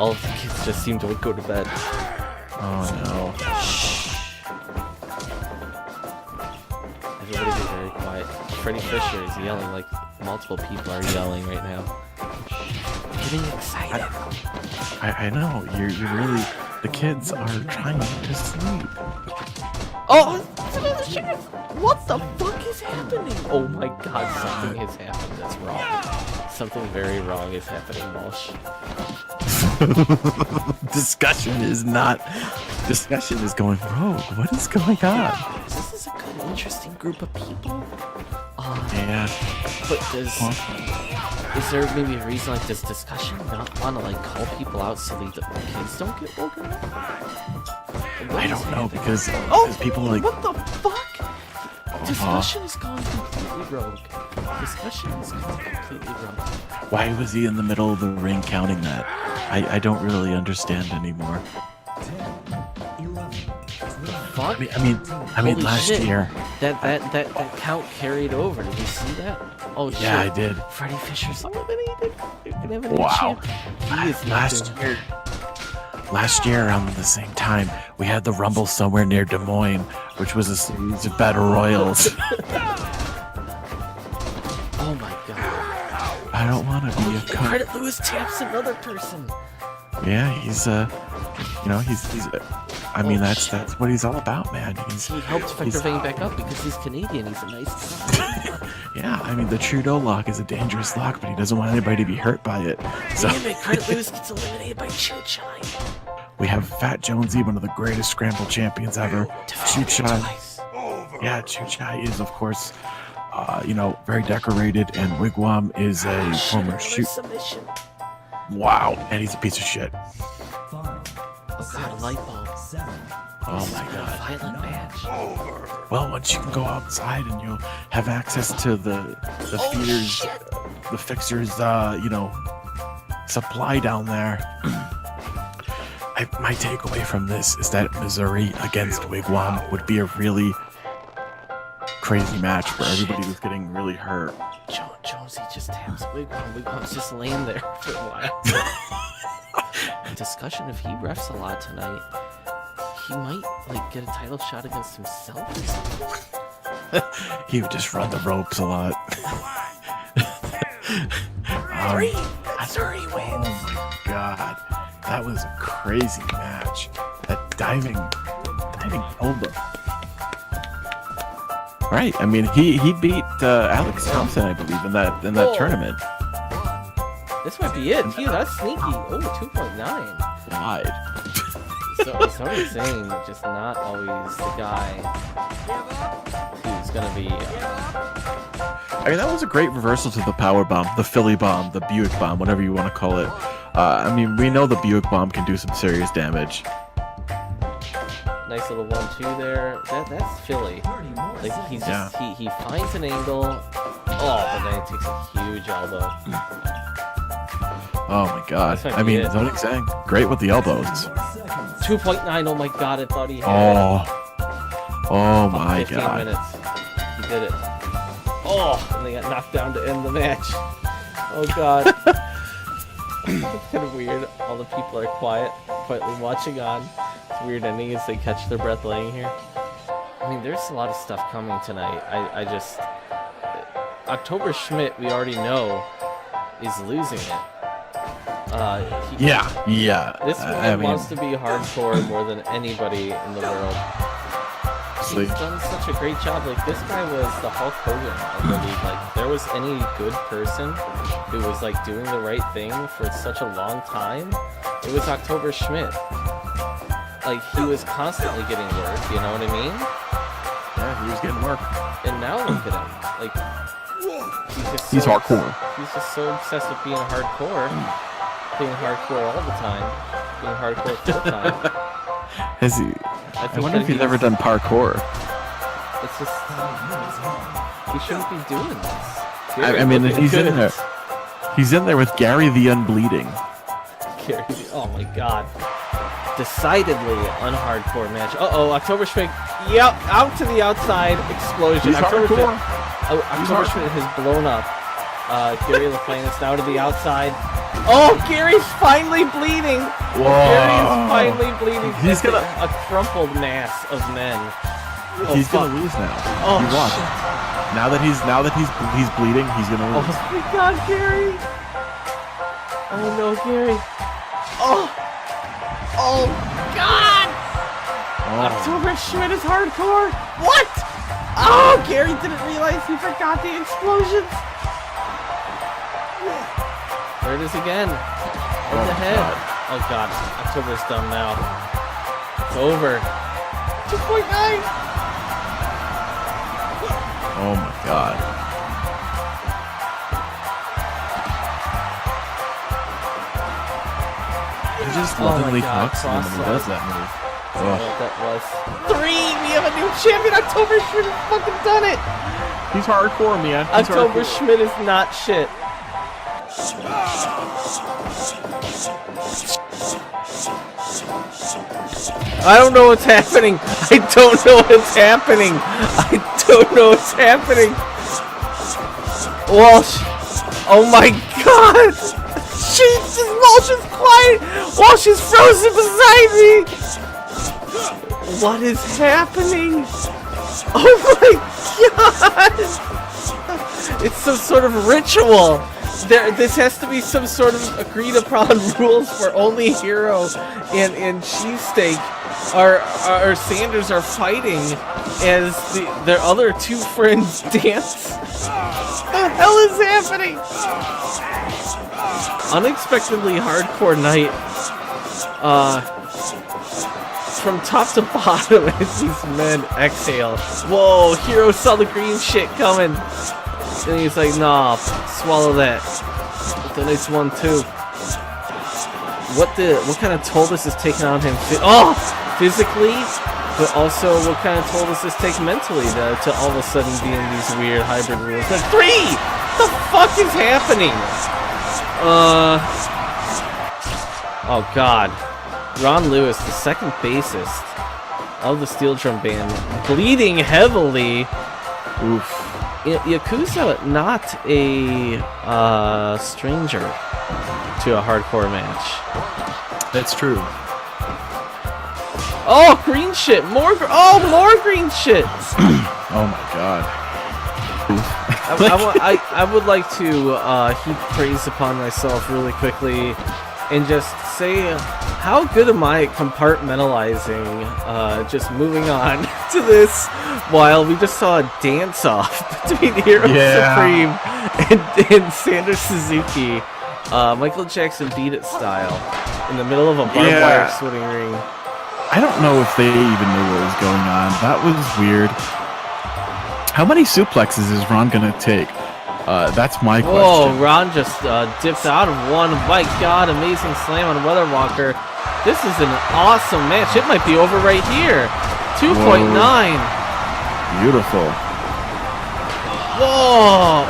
All of the kids just seem to go to bed. Oh no. Everybody be very quiet. Freddy Fisher is yelling like multiple people are yelling right now. Getting excited. I know. You're really. The kids are trying to sleep. Oh! What the fuck is happening? Oh my god, something has happened that's wrong. Something very wrong is happening, Walsh. Discussion is going rogue. What is going on? This is a good, interesting group of people. Yeah. But is there maybe a reason, like, does discussion not want to, like, call people out so the kids don't get woken up? I don't know, because people like... What the fuck? Discussion is going completely rogue. Discussion is going completely rogue. Why was he in the middle of the ring counting that? I don't really understand anymore. 10, 11, Fuck? I mean, Holy last shit. year... That count carried over. Did you see that? Oh shit. Yeah, I did. Freddy Fisher's eliminated. You're gonna have a new Wow. champ. He is not doing Last year, around the same time, we had the Rumble somewhere near Des Moines, which was a series of battle royals. Oh my god. I don't want to be a coach. Credit Lewis taps another person. Yeah, he's I mean, Oh, that's shit. what he's all about, man. He helped Victor Vane back up because he's Canadian. He's a nice guy. Yeah, I mean, the Trudeau lock is a dangerous lock, but he doesn't want anybody to be hurt by it. So Damn it, Credit Lewis gets eliminated by Choo Chai. we have Fat Jonesy, one of the greatest scramble champions ever. Choo Chai. Yeah, Choo Chai is, of course, very decorated, and Wigwam is a former shoot. Submission. Wow, and he's a piece of shit. 5, Oh god, a light bulb. 7, Oh my A god. violent match. Well, once you can go outside and you'll have access to the feeders, shit. the fixers, supply down there. My takeaway from this is that Missouri against Wigwam would be a really crazy match where everybody was getting really hurt. Jonesy just taps Wigwam. Wigwam's just laying there for a while. Discussion, if he refs a lot tonight, he might get a title shot against himself or something. He would just run the ropes a lot. Missouri Oh wins. my god, that was a crazy match. That diving elbow. Right, I mean, he beat Alex Thompson, I believe, in that Whoa. tournament. This might be it. Gee, that's sneaky. Oh, 2.9. Wide. So somebody's saying just not always the guy who's gonna be. I mean, that was a great reversal to the power bomb, the Philly bomb, the Buick bomb, whatever you want to call it. I mean, we know the Buick bomb can do some serious damage. Nice little 1-2 there. That's Philly. 30 more Like seconds. he's just he finds an angle. Oh, but then he takes a huge elbow. Oh my god. That's I mean, it. Zonic Zhang, great with the elbows. 2.9. Oh my god! I thought he had. Oh my 15 god. minutes. He did it. Oh, and they got knocked down to end the match. Oh god. It's kind of weird. All the people are quietly watching on. It's a weird ending as they catch their breath laying here. I mean, there's a lot of stuff coming tonight. I just October Schmidt, we already know, is losing it. Yeah. This man wants to be hardcore more than anybody in the world. He's done such a great job. Like, this guy was the Hulk Hogan of the league. Like, if there was any good person who was like doing the right thing for such a long time, it was October Schmidt. Like, he was constantly getting work, you know what I mean? Yeah, he was getting work. And now look at him. Like, He's hardcore. He's just so obsessed with being hardcore. Being hardcore all the time. Being hardcore full time. Has he? I wonder if he's ever done parkour. It's just he shouldn't be doing this. I mean, he's in there. He's in there with Gary the Unbleeding. Gary, oh my god. Decidedly unhardcore match. Uh-oh, October Schmidt. Yep, out to the outside explosion. He's October hardcore. Schmidt has blown up. Gary LaPlante is now to the outside. Oh, Gary's finally bleeding. Whoa. Gary's finally bleeding. He's It's gonna- a crumpled mass of men. Oh, He's fuck. gonna lose now. Oh, You watch. shit. Now that he's bleeding, he's gonna Oh lose. my God, Gary! Oh no, Gary! Oh! Oh God! October Schmidt is hardcore. What? Oh, Gary didn't realize he forgot the explosions. There it is again. Right the head. Oh God, October's done now. It's over. 2.9. Oh my God. He just Oh my lovingly God, talks to him when he cross-eyed. does that move. I don't know what that was. 3! We have a new champion! October Schmidt has fucking done it! He's hardcore, man. He's October hardcore. Schmidt is not shit. I don't know what's happening. I don't know what's happening. I don't know what's happening. Walsh. Oh my God. Walsh is quiet. Walsh is frozen beside me. What is happening? Oh my God. It's some sort of ritual. This has to be some sort of agreed upon rules for only Hero and Cheesesteak or Sanders are fighting as their other two friends dance. What the hell is happening? Unexpectedly hardcore night. From top to bottom as these men exhale. Whoa, Hero saw the green shit coming. And he's like, nah, swallow that. The next one too. What kind of toll does this take on him? Physically, but also what kind of toll does this take mentally to all of a sudden be in these weird hybrid rules? Like 3! What the fuck is happening? Oh God. Ron Lewis, the second bassist of the Steel Drum Band, bleeding heavily. Oof. Yakuza, not a stranger to a hardcore match. That's true. Oh, green shit! More green shit! Oh my God. I would like to heap praise upon myself really quickly and just say how good am I at compartmentalizing, just moving on to this while we just saw a dance-off between Hero Supreme and Sanders Suzuki. Michael Jackson Beat It style in the middle of a barbed wire splitting ring. I don't know if they even knew what was going on. That was weird. How many suplexes is Ron gonna take? That's my question. Whoa, Ron just dipped out of one. My God, amazing slam on Weather Walker. This is an awesome match. It might be over right here. 2.9. Beautiful. Whoa.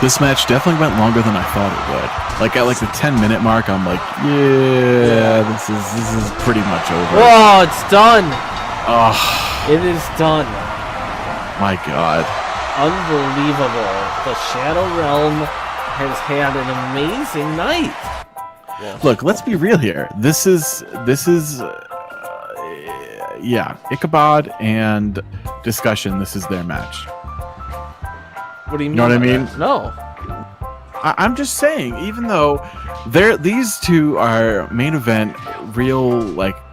This match definitely went longer than I thought it would. Like at the 10-minute mark, I'm like, yeah, this is pretty much over. Whoa, it's done. Oh, It is done. my God. Unbelievable. The Shadow Realm has had an amazing night. Look, let's be real here. This is Ichabod and Discussion. This is their match. What do you mean? You know what I by mean? that? No. I'm just saying, even though these two are main event, real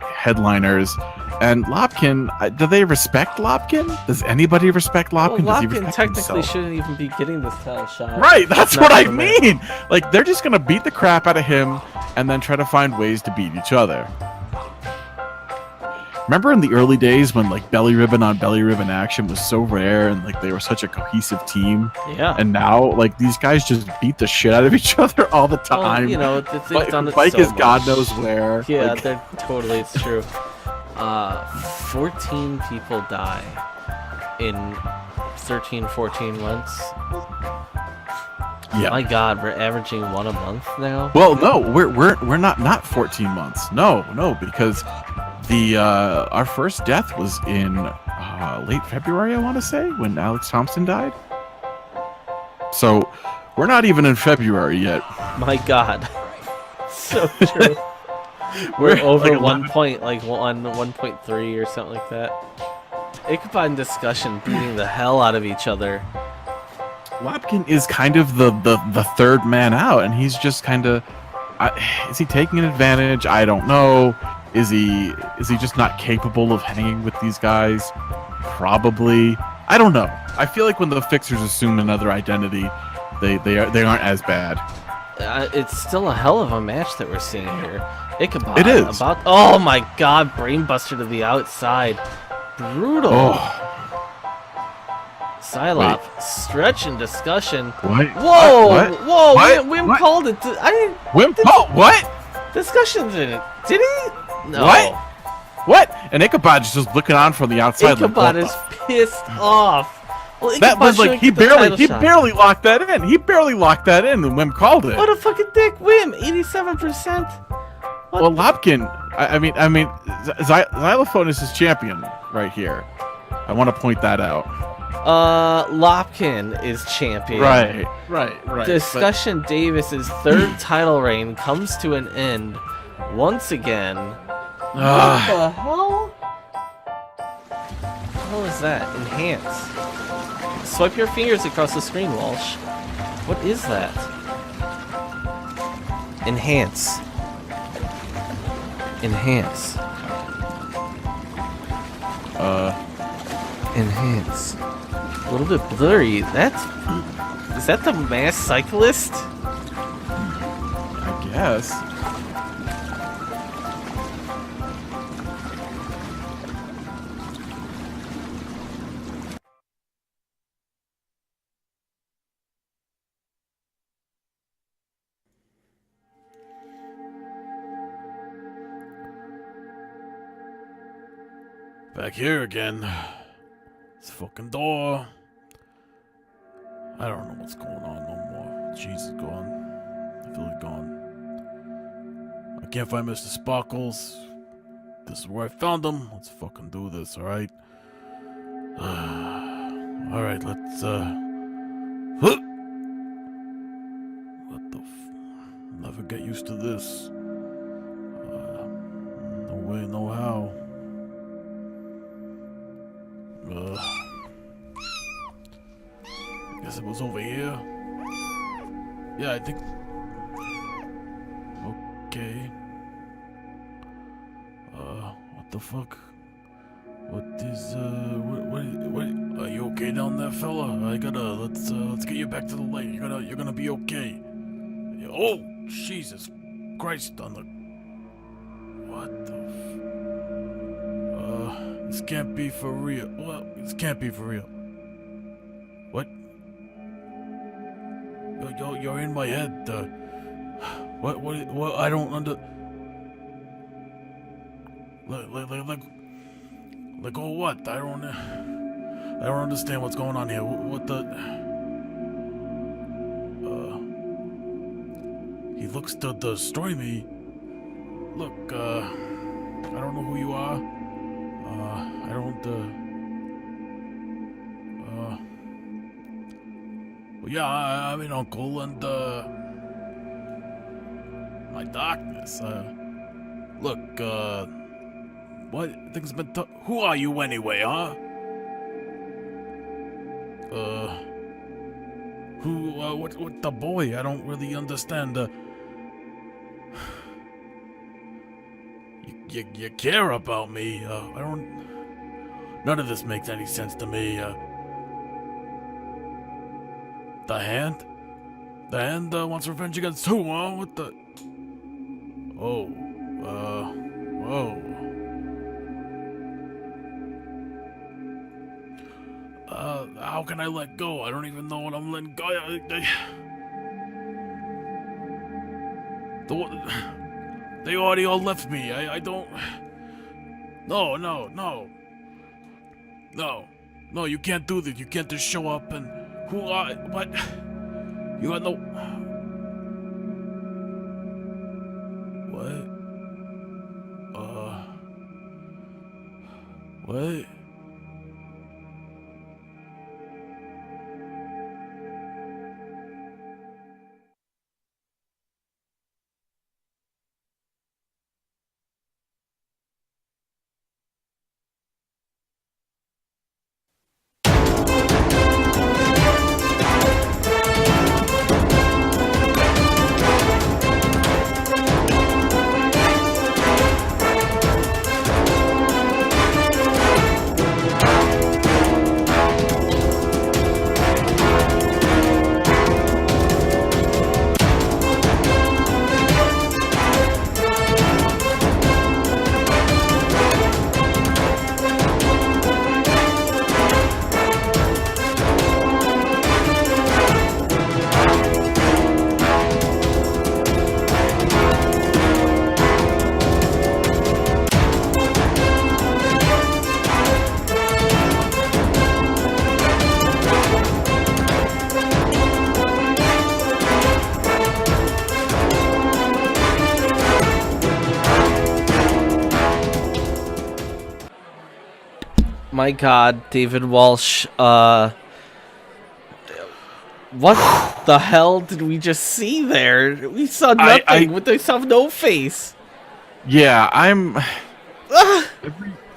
headliners, and Lopkin, do they respect Lopkin? Does anybody respect Lopkin? Well, Does he Lopkin respect technically himself? shouldn't even be getting this title shot. Right, that's Not what I from it. mean. They're just gonna beat the crap out of him and then try to find ways to beat each other. Remember in the early days when belly ribbon on belly ribbon action was so rare and they were such a cohesive team? Yeah. And now Oh, these guys just beat the shit out of each other all the time. Well, they've done it Bike so is much. God knows where. Yeah, they're totally. It's true. 14 people die in 13, 14 months. Yeah. My God, we're averaging one a month now. Well, no, we're not 14 months. No, because the our first death was in late February, I want to say, when Alex Thompson died. So we're not even in February yet. My God. So true. We're over like 1.3 or something like that. Ichabod discussion beating the hell out of each other. Lapkin is kind of the third man out, and he's just kind of. Is he taking an advantage? I don't know. Is he just not capable of hanging with these guys? Probably. I don't know. I feel like when the Fixers assume another identity, they aren't as bad. It's still a hell of a match that we're seeing here. Ichabod. It is. Oh my God! Brainbuster to the outside. Brutal. Oh. Psylop, stretch and discussion. What? Whoa! What? Whoa! What? Wim called it. I didn't. Wim? Oh, what? Discussion's in it. Did he? No. What? And Ichabod's just looking on from the outside. Ichabod is pissed off. Well, that was like he barely locked that in. He barely locked that in, and Wim called it. What a fucking dick, Wim! 87%. Well, Lapkin. I mean, Xylophone is his champion right here. I want to point that out. Lopkin is champion. Right. Discussion Davis's third title reign comes to an end once again. What the hell? What the hell is that? Enhance. Swipe your fingers across the screen, Walsh. What is that? Enhance. Enhance. Enhance. A little bit blurry. Is that the mass cyclist? I guess. Back here again. This fucking door. I don't know what's going on no more. Cheese is gone. I feel it gone. I can't find Mr. Sparkles. This is where I found him. Let's fucking do this, alright? Alright, let's, What the never get used to this. No way, no how. I guess it was over here. Yeah, I think. Okay. What the fuck? What is what? Are you okay down there, fella? Let's get you back to the lake. You're gonna be okay. Oh, Jesus Christ on the. What the? This can't be for real. Well, this can't be for real. What? You're in my head. What? I don't under. Like, oh, what? I don't understand what's going on here. What the? He looks to destroy me. Look, I don't know who you are. I don't, well, yeah, I'm an uncle, and, my darkness, look, what? Things been who are you anyway, huh? What the boy? I don't really understand, You care about me, I don't... None of this makes any sense to me, The Hand? The Hand, wants revenge against who, huh? What the... Oh, whoa. How can I let go? I don't even know what I'm letting go. They already all left me. I don't... No, you can't do this. You can't just show up and... What? You got no... What? What? My God, David Walsh. What the hell did we just see there? We saw nothing. We saw no face. Yeah,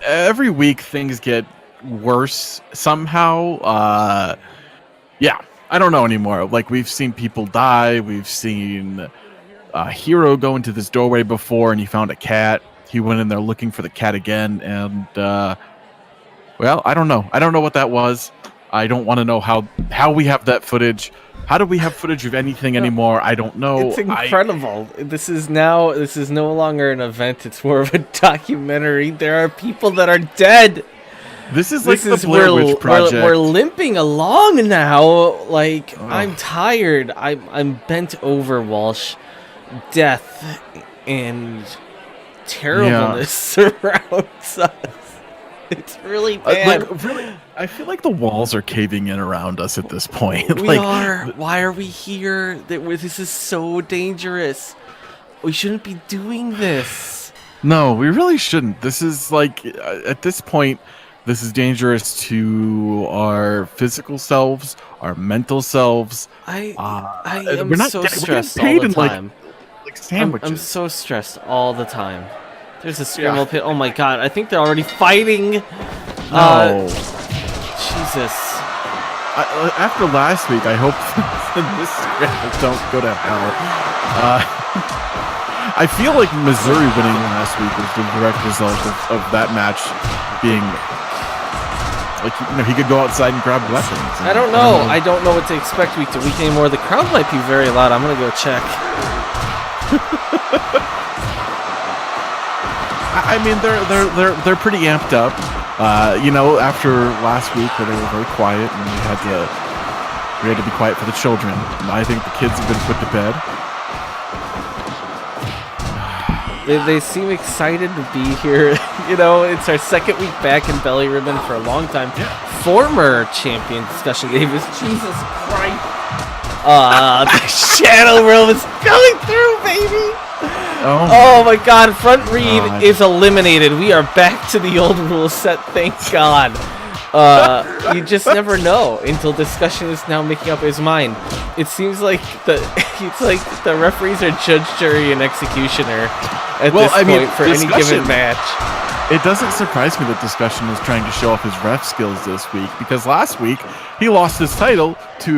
every week things get worse somehow. Yeah, I don't know anymore. Like, we've seen people die. We've seen a hero go into this doorway before, and he found a cat. He went in there looking for the cat again, and well, I don't know. I don't know what that was. I don't want to know how we have that footage. How do we have footage of anything anymore? I don't know. It's incredible. This is no longer an event. It's more of a documentary. There are people that are dead. This is like the Blair Witch Project. We're limping along now. Like, I'm tired. I'm bent over, Walsh. Death and terribleness surrounds us. It's really bad. Really, I feel like the walls are caving in around us at this point. We are. Why are we here? This is so dangerous. We shouldn't be doing this. No, we really shouldn't. This is like, at this point, this is dangerous to our physical selves, our mental selves. I am so stressed all the time. Like sandwiches. I'm so stressed all the time. There's a scramble pit. Oh my God! I think they're already fighting. No. Jesus. After last week, I hope this scramble don't go to hell. I feel like Missouri winning last week was the direct result of that match being like, he could go outside and grab weapons. I don't know. I don't know what to expect week to week anymore. The crowd might be very loud. I'm gonna go check. I mean, they're pretty amped up. After last week where they were very quiet and we had to be quiet for the children. I think the kids have been put to bed. They seem excited to be here. It's our second week back in Belly Ribbon for a long time. Yeah. Former champion Discussion Davis. Jesus Christ. The Shadow Realm is going through, baby. Oh my God, front read is eliminated. We are back to the old rule set, thank God. You just never know until Discussion is now making up his mind. It seems like the referees are judge, jury, and executioner at this point for any given match. It doesn't surprise me that Discussion is trying to show off his ref skills this week, because last week he lost his title to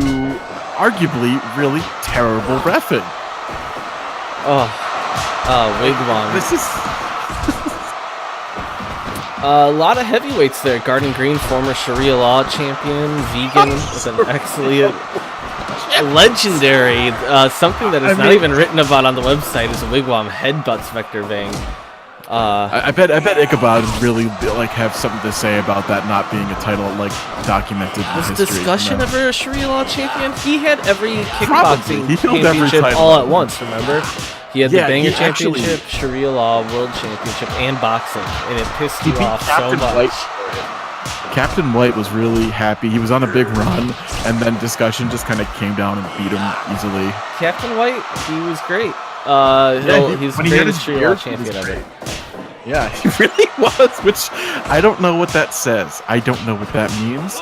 arguably really terrible reffing. Wigwam. This is a lot of heavyweights there. Garden Green, former Sharia law champion, vegan with an excellent, legendary. Something that is not even written about on the website is a Wigwam headbutts Vector Bang. I bet Ichabod really have something to say about that not being a title documented in history. Was Discussion ever a Sharia law champion? He had every kickboxing championship all at once. Remember? He had the Banger Championship, Sharia Law World Championship, and boxing, and it pissed you off so much. Captain White was really happy. He was on a big run, and then Discussion just kind of came down and beat him easily. Captain White, he was great. He's the greatest Sharia Law champion ever. Yeah, he really was, which I don't know what that says. I don't know what that means.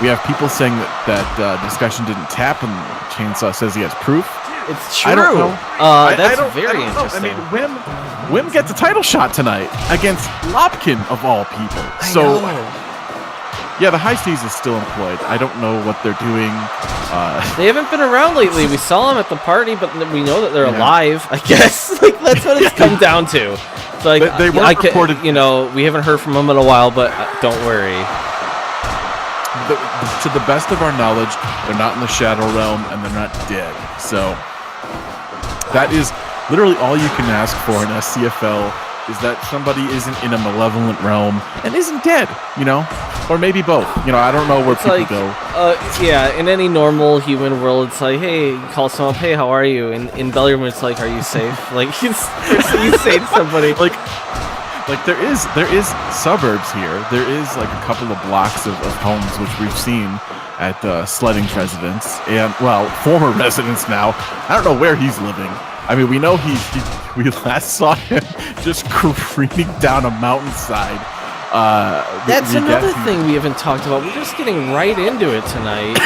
We have people saying that Discussion didn't tap, and Chainsaw says he has proof. It's true. I don't know. That's very interesting. I mean, Wim gets a title shot tonight against Lopkin, of all people. Yeah, the High Seas is still employed. I don't know what they're doing. They haven't been around lately. We saw them at the party, but we know that they're alive, I guess. That's what it's come down to. So, they were reported. We haven't heard from them in a while, but don't worry. To the best of our knowledge, they're not in the Shadow Realm, and they're not dead. So that is literally all you can ask for in SCFL, is that somebody isn't in a malevolent realm and isn't dead, or maybe both. I don't know where people go. In any normal human world, it's like, hey, you call someone up, hey, how are you? And in Belly Room, it's like, are you safe? You say to somebody, there is suburbs here. There is a couple of blocks of homes which we've seen at Sledding's residence, and former residence now. I don't know where he's living, I mean, we know we last saw him just careening down a mountainside. That's another thing we haven't talked about. We're just getting right into it tonight.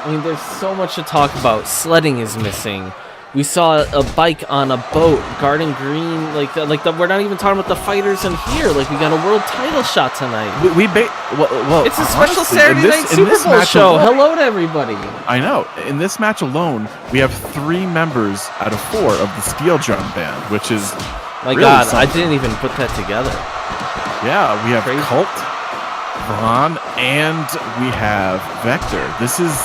I mean, there's so much to talk about. Sledding is missing. We saw a bike on a boat, Garden Green. We're not even talking about the fighters in here. Like, we got a world title shot tonight. Well, it's a special honestly, Saturday night Super Bowl show. Alone, hello to everybody. I know. In this match alone, we have 3 members out of 4 of the Steel Drum Band, which is my really God. something. I didn't even put that together. Yeah, we have Crazy. Cult, Vaughn, and we have Vector. This is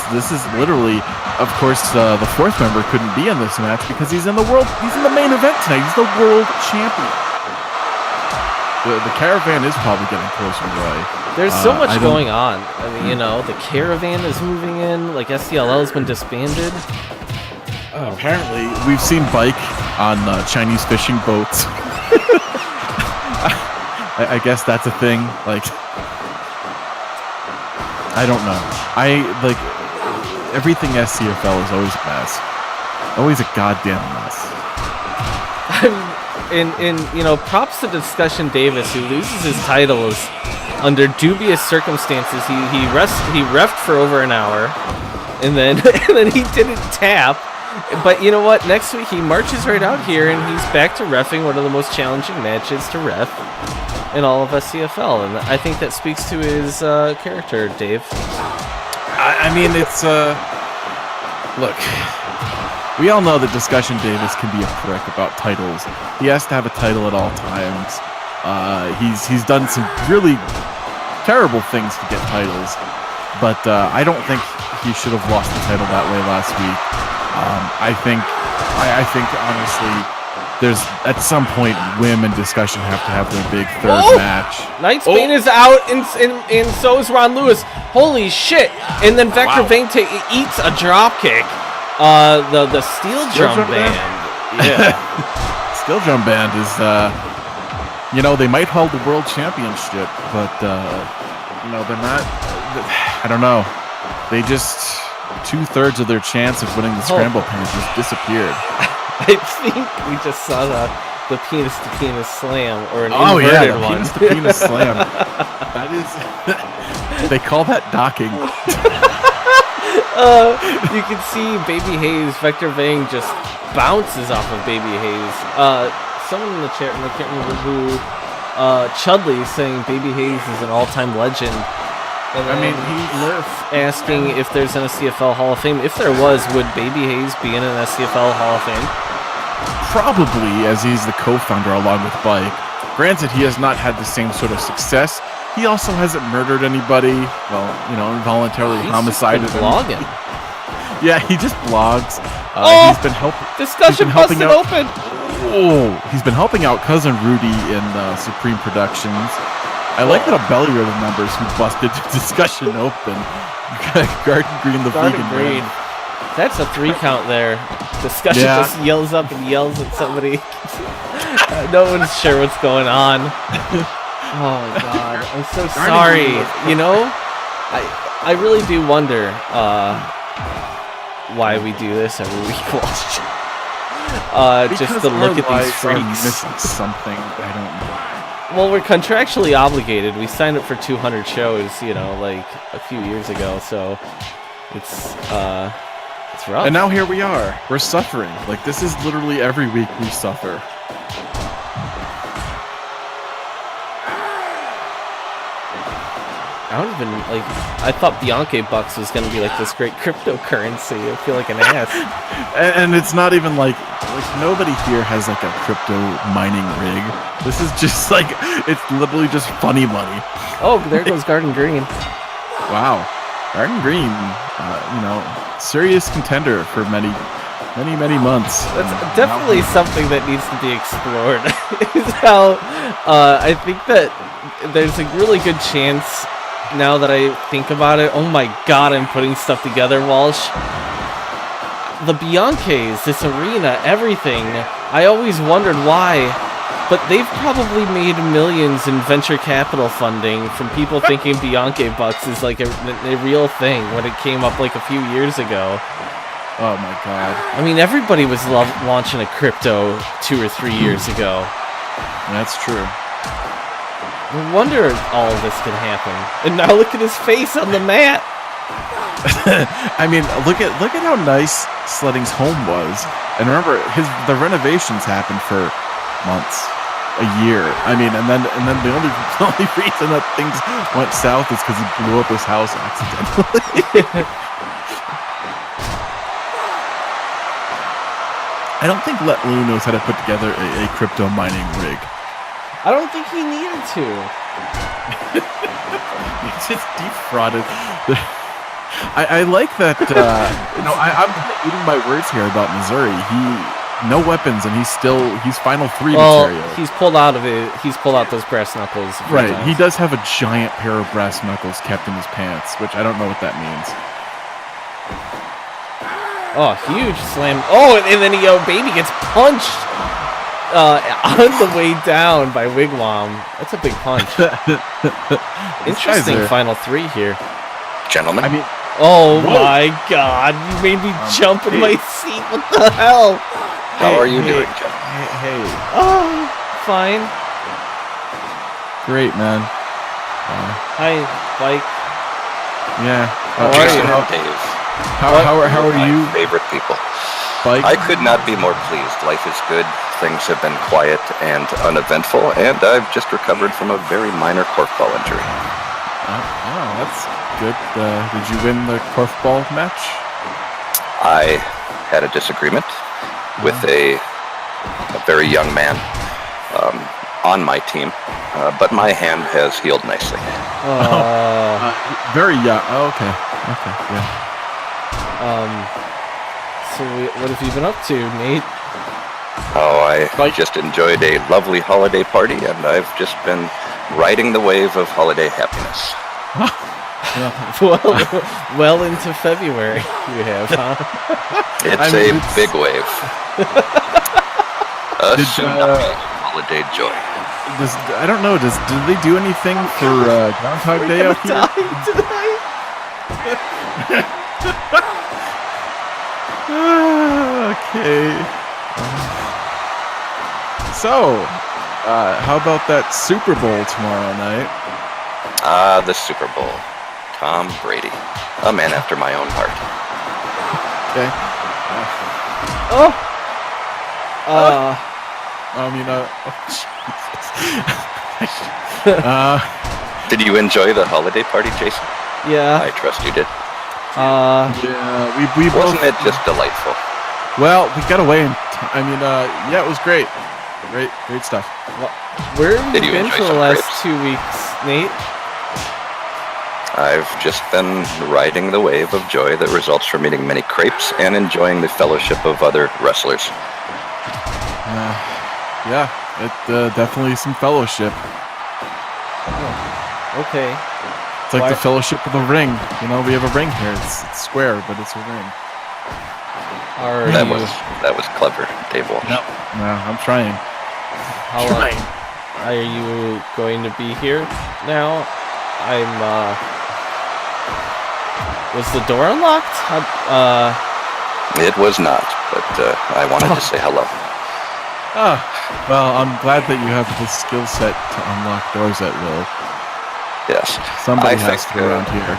literally, of course, the 4th member couldn't be in this match because he's in the main event tonight. He's the world champion. The caravan is probably getting closer away. There's so much going on. I mean, the caravan is moving in. Like, SCFL has been disbanded. Apparently, we've seen Bike on Chinese fishing boats. I guess that's a thing. Like, I don't know. Everything SCFL is always a mess. Always a goddamn mess. Props to Discussion Davis, who loses his titles under dubious circumstances. He reffed for over an hour, and then he didn't tap. But you know what? Next week he marches right out here, and he's back to reffing one of the most challenging matches to ref in all of SCFL, and I think that speaks to his character, Dave. I mean, it's look. We all know that Discussion Davis can be a prick about titles. He has to have a title at all times. He's done some really terrible things to get titles, but I don't think he should have lost the title that way last week. I think honestly, there's at some point Wim and Discussion have to have their big third match. Knight's Bane is out, and so is Ron Lewis. Holy shit! And then Vector Vane eats a drop kick. The Steel Drum Band. Yeah. Steel Drum Band is they might hold the world championship, but they're not. I don't know. They just 2/3 of their chance of winning the Scramble Pants just disappeared. I think we just saw the penis-to-penis slam, or an inverted inverted the one. Penis-to-penis slam. That is. They call that docking. You can see Baby Hayes, Vector Vang just bounces off of Baby Hayes. Someone in the chat, and I can't remember who, Chudley is saying Baby Hayes is an all-time legend. And he's Murph asking if there's an SCFL Hall of Fame. If there was, would Baby Hayes be in an SCFL Hall of Fame? Probably, as he's the co-founder along with Bike. Granted, he has not had the same sort of success. He also hasn't murdered anybody. Well, involuntarily homicided. He's blogging. Yeah, he just blogs. He's been helping. Discussion busted open. Oh, he's been helping out Cousin Rudy in Supreme Productions. I like that a Belly Ribbon members who busted Discussion open. Garden Green, the Garden vegan Green. man. That's a 3 count there. Discussion just yells up and yells at somebody. No one's sure what's going on. Oh my God, I'm so sorry. I really do wonder why we do this every week, Walsh. Just to look at these freaks. Missing something. I don't know. Well, we're contractually obligated. We signed up for 200 shows, like a few years ago. So it's rough. And now here we are. We're suffering. Like, this is literally every week we suffer. I thought Bianca Bucks was going to be like this great cryptocurrency. I feel like an ass. And it's not even like nobody here has like a crypto mining rig. This is just it's literally just funny money. Oh, there goes Garden Green. Wow. Garden Green, serious contender for many months. That's definitely something that needs to be explored. Is how I think that there's a really good chance, now that I think about it. Oh my God, I'm putting stuff together, Walsh. The Bianches, this arena, everything. I always wondered why, but they've probably made millions in venture capital funding from people thinking Bianca Bucks is like a real thing when it came up like a few years ago. Oh my god. I mean, everybody was launching a crypto 2 or 3 years ago. That's true. No wonder all of this can happen. And now look at his face on the mat. I mean, look at how nice Sledding's home was. And remember, the renovations happened for months, a year. I mean, and then the only reason that things went south is because he blew up his house accidentally. I don't think Let Lou knows how to put together a crypto mining rig. I don't think he needed to. He just defrauded. I like that. I'm eating my words here about Missouri. No weapons, and he's Final 3 material. He's pulled out of it. He's pulled out those brass knuckles. Right. He does have a giant pair of brass knuckles kept in his pants, which I don't know what that means. Oh, huge slam. Oh, and then Baby gets punched on the way down by Wigwam. That's a big punch. Interesting Final 3 here. Gentlemen. I mean, oh my god, you made me jump in my seat. What the hell? How are you doing, gentlemen? Hey. Oh, fine. Great, man. Hi, Mike. Yeah. How are Jason you? and Dave. How are my you? favorite people. Bike? I could not be more pleased. Life is good. Things have been quiet and uneventful, and I've just recovered from a very minor korfball injury. Oh, that's good. Did you win the korfball match? I had a disagreement with a very young man on my team, but my hand has healed nicely. Very young. Oh, okay. Yeah. So what have you been up to, Nate? Oh, I just enjoyed a lovely holiday party, and I've just been riding the wave of holiday happiness. well into February you have, huh? It's a big wave. A tsunami of holiday joy. I don't know. Do they do anything for Groundhog Day up here? Okay. So, how about that Super Bowl tomorrow night? The Super Bowl. Tom Brady. A man after my own heart. Okay. Did you enjoy the holiday party, Jason? Yeah. I trust you did. Yeah, we both. Wasn't it just delightful? Well, we got away, yeah, it was great. Great stuff. Where have Did you you been enjoy for the some last grapes? 2 weeks, Nate? I've just been riding the wave of joy that results from eating many crepes and enjoying the fellowship of other wrestlers. Yeah, definitely some fellowship. Okay. It's like the fellowship of the ring. You know, we have a ring here. It's square, but it's a ring. That was clever, Dave Walsh. No, I'm trying. How long are you going to be here now? Was the door unlocked? It was not, but I wanted to say hello. Well, I'm glad that you have the skill set to unlock doors at will. Yes. Somebody has to around here.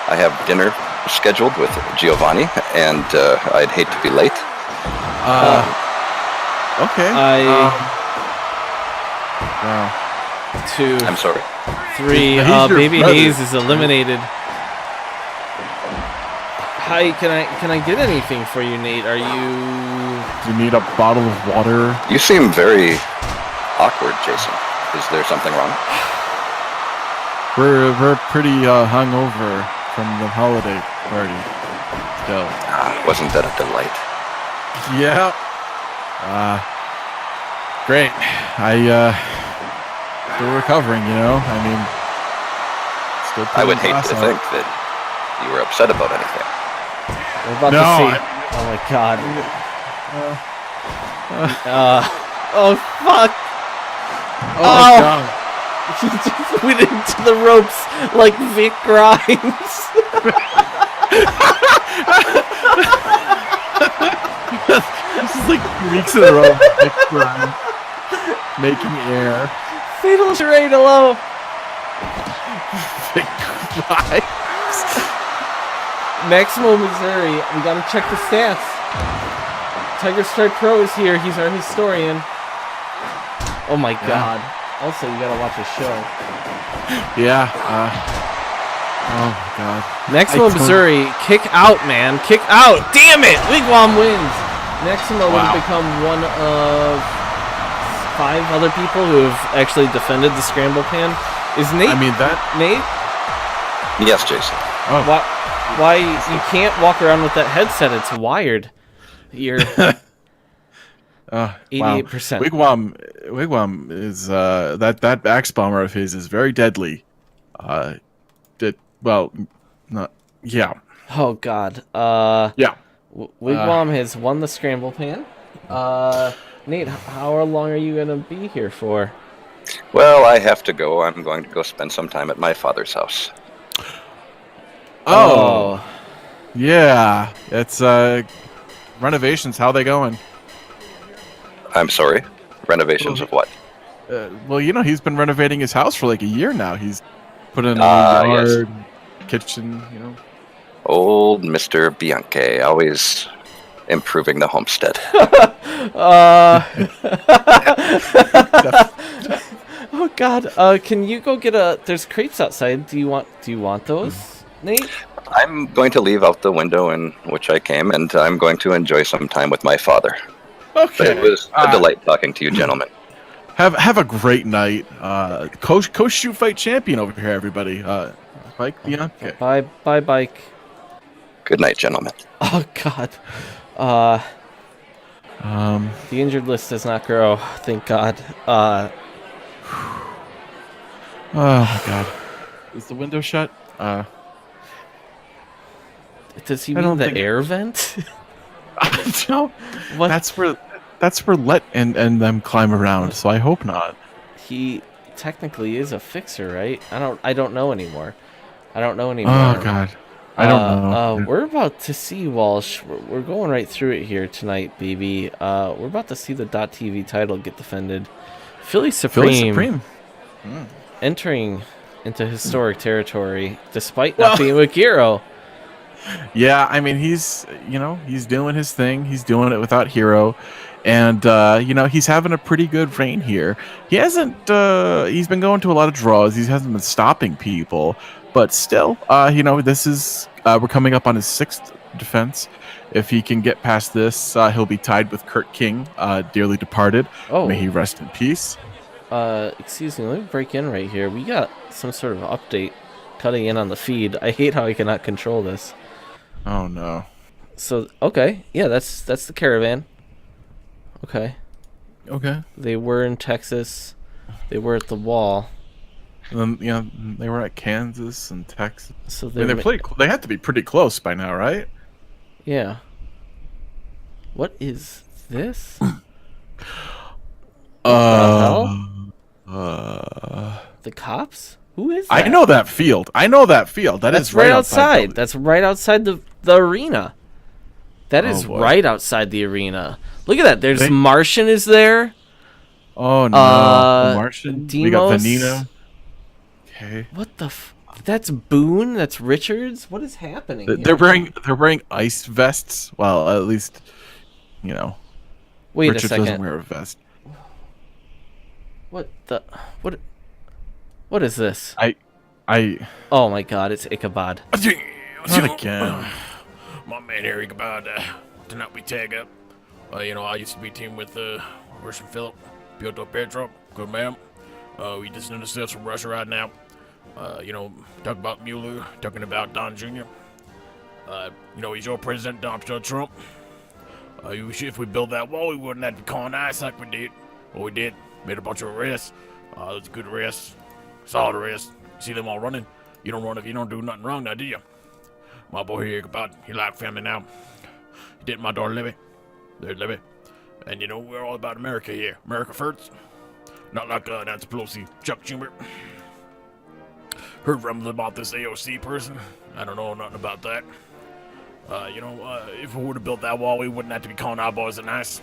I have dinner scheduled with Giovanni, and I'd hate to be late. Okay. Wow. 2. I'm sorry. 3. Baby Hayes is eliminated. Hi, can I get anything for you, Nate? Do you need a bottle of water? You seem very awkward, Jason. Is there something wrong? We're pretty hungover from the holiday party. Still. Wasn't that a delight? Yeah. Great. Still recovering, you know. I mean, still. I would hate to think that you were upset about anything. We're about to see. Oh my god. Oh fuck. Oh my god. He just went into the ropes like Vic Grimes. This is like 2 weeks in a row. Vic Grimes making air. Fatal charade, hello. Vic Grimes. Maximo, Missouri. We gotta check the stats. Tiger Stripe Pro is here. He's our historian. Oh my god. Also, you gotta watch his show. Yeah. Oh my god. Maximo, Missouri. Kick out, man. Kick out. Damn it. Wigwam wins. Maximo would have become one of 5 other people who have actually defended the scramble pan. Is Nate? I mean that. Nate? Yes, Jason. Oh. Why you can't walk around with that headset? It's wired. You're 88%. Wigwam is that axe bomber of his is very deadly. Yeah. Oh god. Yeah. Wigwam has won the scramble pan. Nate, how long are you gonna be here for? Well, I have to go. I'm going to go spend some time at my father's house. Oh. Yeah. It's renovations. How they going? I'm sorry. Renovations of what? Well, he's been renovating his house for like a year now. He's put in a yard, kitchen, Old Mr. Bianchi, always improving the homestead. Oh god. Can you go get there's crates outside. Do you want those, Nate? I'm going to leave out the window in which I came, and I'm going to enjoy some time with my father. Okay. It was a delight talking to you, gentlemen. Have a great night. Coach Shoot Fight champion over here, everybody. Bike Bianchi. Bye, Bike. Good night, gentlemen. Oh god. The injured list does not grow. Thank God. Oh my god. Is the window shut? Does he mean the air vent? No. What? That's where Let and them climb around. So I hope not. He technically is a fixer, right? I don't know anymore. Oh god. I don't know. We're about to see, Walsh. We're going right through it here tonight, baby. We're about to see the .TV title get defended. Philly Supreme. Entering into historic territory, despite not being with Giro. Yeah, I mean he's doing his thing. He's doing it without Hero, and he's having a pretty good reign here. He hasn't. He's been going to a lot of draws. He hasn't been stopping people, but still, this is we're coming up on his 6th defense. If he can get past this, he'll be tied with Kurt King, dearly departed. Oh, may he rest in peace. Excuse me. Let me break in right here. We got some sort of update cutting in on the feed. I hate how I cannot control this. Oh no. So okay, yeah, that's the caravan. Okay. They were in Texas. They were at the wall. And then they were at Kansas and Texas. So they had to be pretty close by now, right? Yeah. What is this? The cops? Who is that? I know that field. That's is right outside. That's right outside the arena. That is right outside the arena. Look at that. There's Martian is there. Oh no. Martian. Demos. We got Vanino. Okay. What the that's Boone? That's Richards? What is happening here? They're wearing ice vests. Well, at least Wait Richards a second. doesn't wear a vest. What is this? Oh my god, it's Ichabod. Not again. My man here, Ichabod. Tonight we tag up. I used to be team with Russian Philip, Piotr Petrov, good man. We just in the steps from Russia right now. Talk about Mueller, talking about Don Jr. He's your president, Donald Trump. If we build that wall, we wouldn't have to colonize like we did. Well, we did. Made a bunch of arrests. It was a good arrest. Solid arrest. See them all running. You don't run if you don't do nothing wrong now, do you? My boy here, Ichabod, he like family now. He did my daughter, Libby. There's Libby. And we're all about America here. America first. Not like Nancy Pelosi, Chuck Schumer. Heard rumblings about this AOC person. I don't know nothing about that. If we would have built that wall, we wouldn't have to be calling our boys the nice.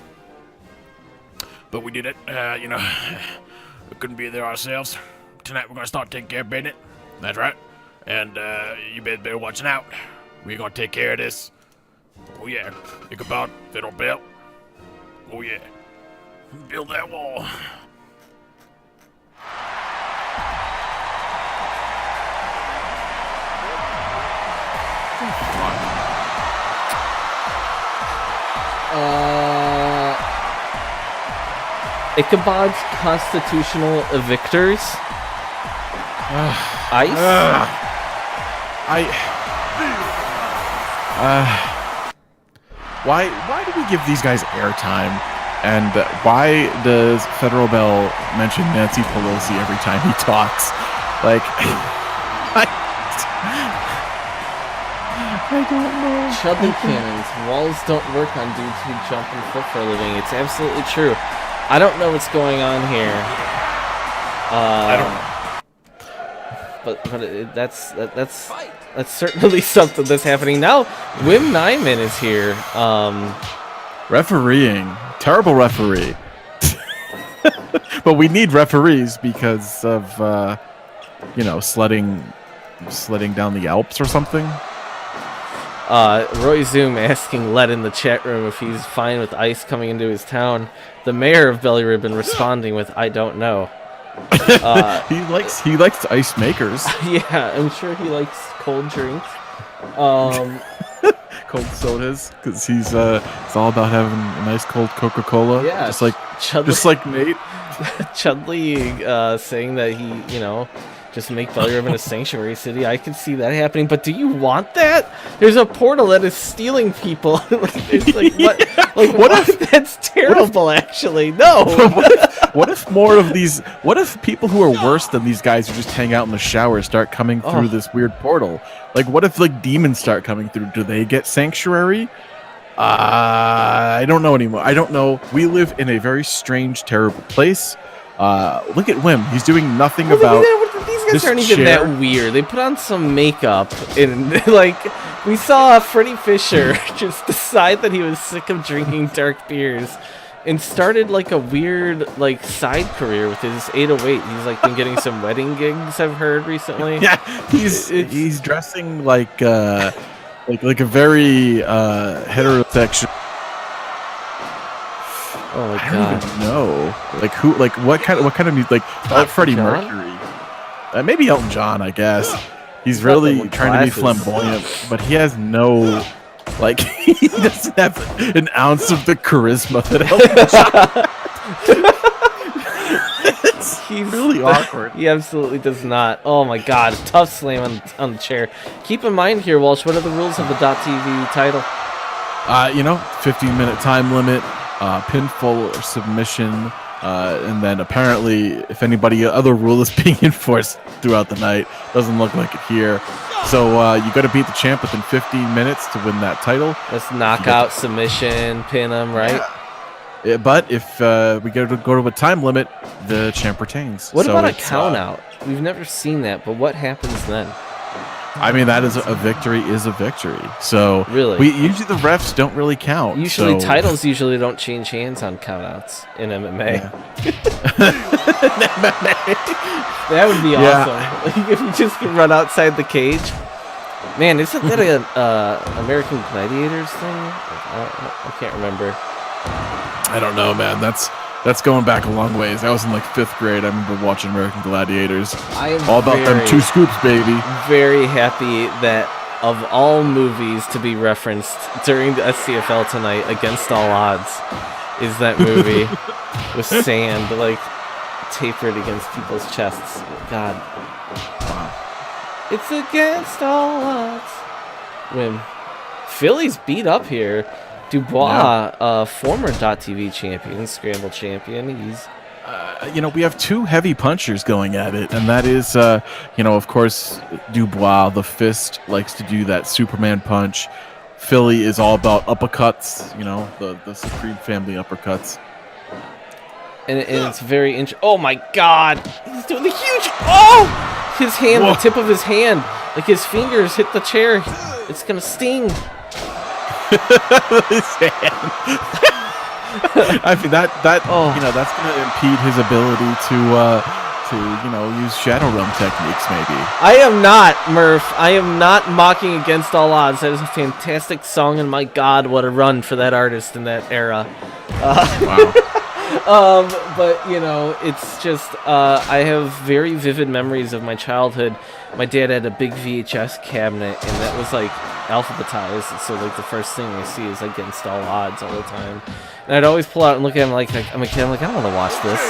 But we did it. We couldn't be there ourselves. Tonight we're gonna start taking care of business. That's right. And you better be watching out. We're gonna take care of this. Oh yeah. Ichabod, Fiddle Bell. Oh yeah. Build that wall. Ichabod's constitutional evictors. Ice? Why do we give these guys airtime? And why does Federal Bell mention Nancy Pelosi every time he talks? Like, I don't know. Chudley cannons. Walls don't work on dudes who jump and flip for a living. It's absolutely true. I don't know what's going on here. I don't know. But that's certainly something that's happening now. Wim Nyman is here. Refereeing. Terrible referee. But we need referees because of, sledding down the Alps or something. Roy Zoom asking Led in the chat room if he's fine with ice coming into his town. The mayor of Belly Ribbon responding with, I don't know. He likes ice makers. Yeah, I'm sure he likes cold drinks. Cold sodas, because it's all about having a nice cold Coca-Cola. Yeah, just like Nate. Chudley saying that he, just make Belly Ribbon a sanctuary city. I can see that happening, but do you want that? There's a portal that is stealing people. What if that's terrible? Actually, no. What if people who are worse than these guys who just hang out in the shower start coming through this weird portal? Like, what if demons start coming through? Do they get sanctuary? I don't know anymore. I don't know. We live in a very strange, terrible place. Look at Wim. He's doing nothing about. These guys aren't even that weird. They put on some makeup and we saw Freddie Fisher just decide that he was sick of drinking dark beers and started a weird side career with his 808. He's been getting some wedding gigs, I've heard recently. Yeah, he's dressing like a very heterosexual. Oh my god! I don't even know. What kind of music? Freddie Mercury. Maybe Elton John, I guess. He's really trying to be flamboyant, but he has no. He doesn't have an ounce of the charisma that Elton John. He's really awkward. He absolutely does not. Oh my god, tough slam on the chair. Keep in mind here, Walsh, what are the rules of the .TV title? 15-minute time limit, pinfall or submission, and then apparently, if other rule is being enforced throughout the night, doesn't look like it here. So you got to beat the champ within 15 minutes to win that title. That's knockout, submission, pin him, right? Yeah, but if we go to a time limit, the champ retains. What about a count out? We've never seen that, but what happens then? I mean, that is a victory is a victory. So really, usually the refs don't really count. Usually titles don't change hands on countouts in MMA. Yeah. That would be awesome. If you just could run outside the cage. Man, isn't that an American Gladiators thing? I can't remember. I don't know, man. That's going back a long ways. I was in 5th grade. I remember watching American Gladiators. I am all about them 2 scoops, baby. Very happy that of all movies to be referenced during the SCFL tonight, Against All Odds, is that movie with sand tapered against people's chests. God. Wow. It's against all odds. Wim. Philly's beat up here. Dubois, former .TV champion, Scramble champion. He's, we have 2 heavy punchers going at it, and that is, of course, Dubois, the fist, likes to do that Superman punch. Philly is all about uppercuts, the Supreme Family uppercuts. And it's very interesting. Oh my God! He's doing the huge. Oh! His hand, the tip of his hand, his fingers hit the chair. It's gonna sting. His hand. I mean that that's gonna impede his ability to use Shadow Realm techniques maybe. I am not, Murph. I am not mocking Against All Odds. That is a fantastic song, and my God, what a run for that artist in that era. Wow. But it's just I have very vivid memories of my childhood. My dad had a big VHS cabinet, and that was like alphabetized. So like the first thing I see is Against All Odds all the time. And I'd always pull out and look at him like I'm a kid. I'm like, I don't want to watch this.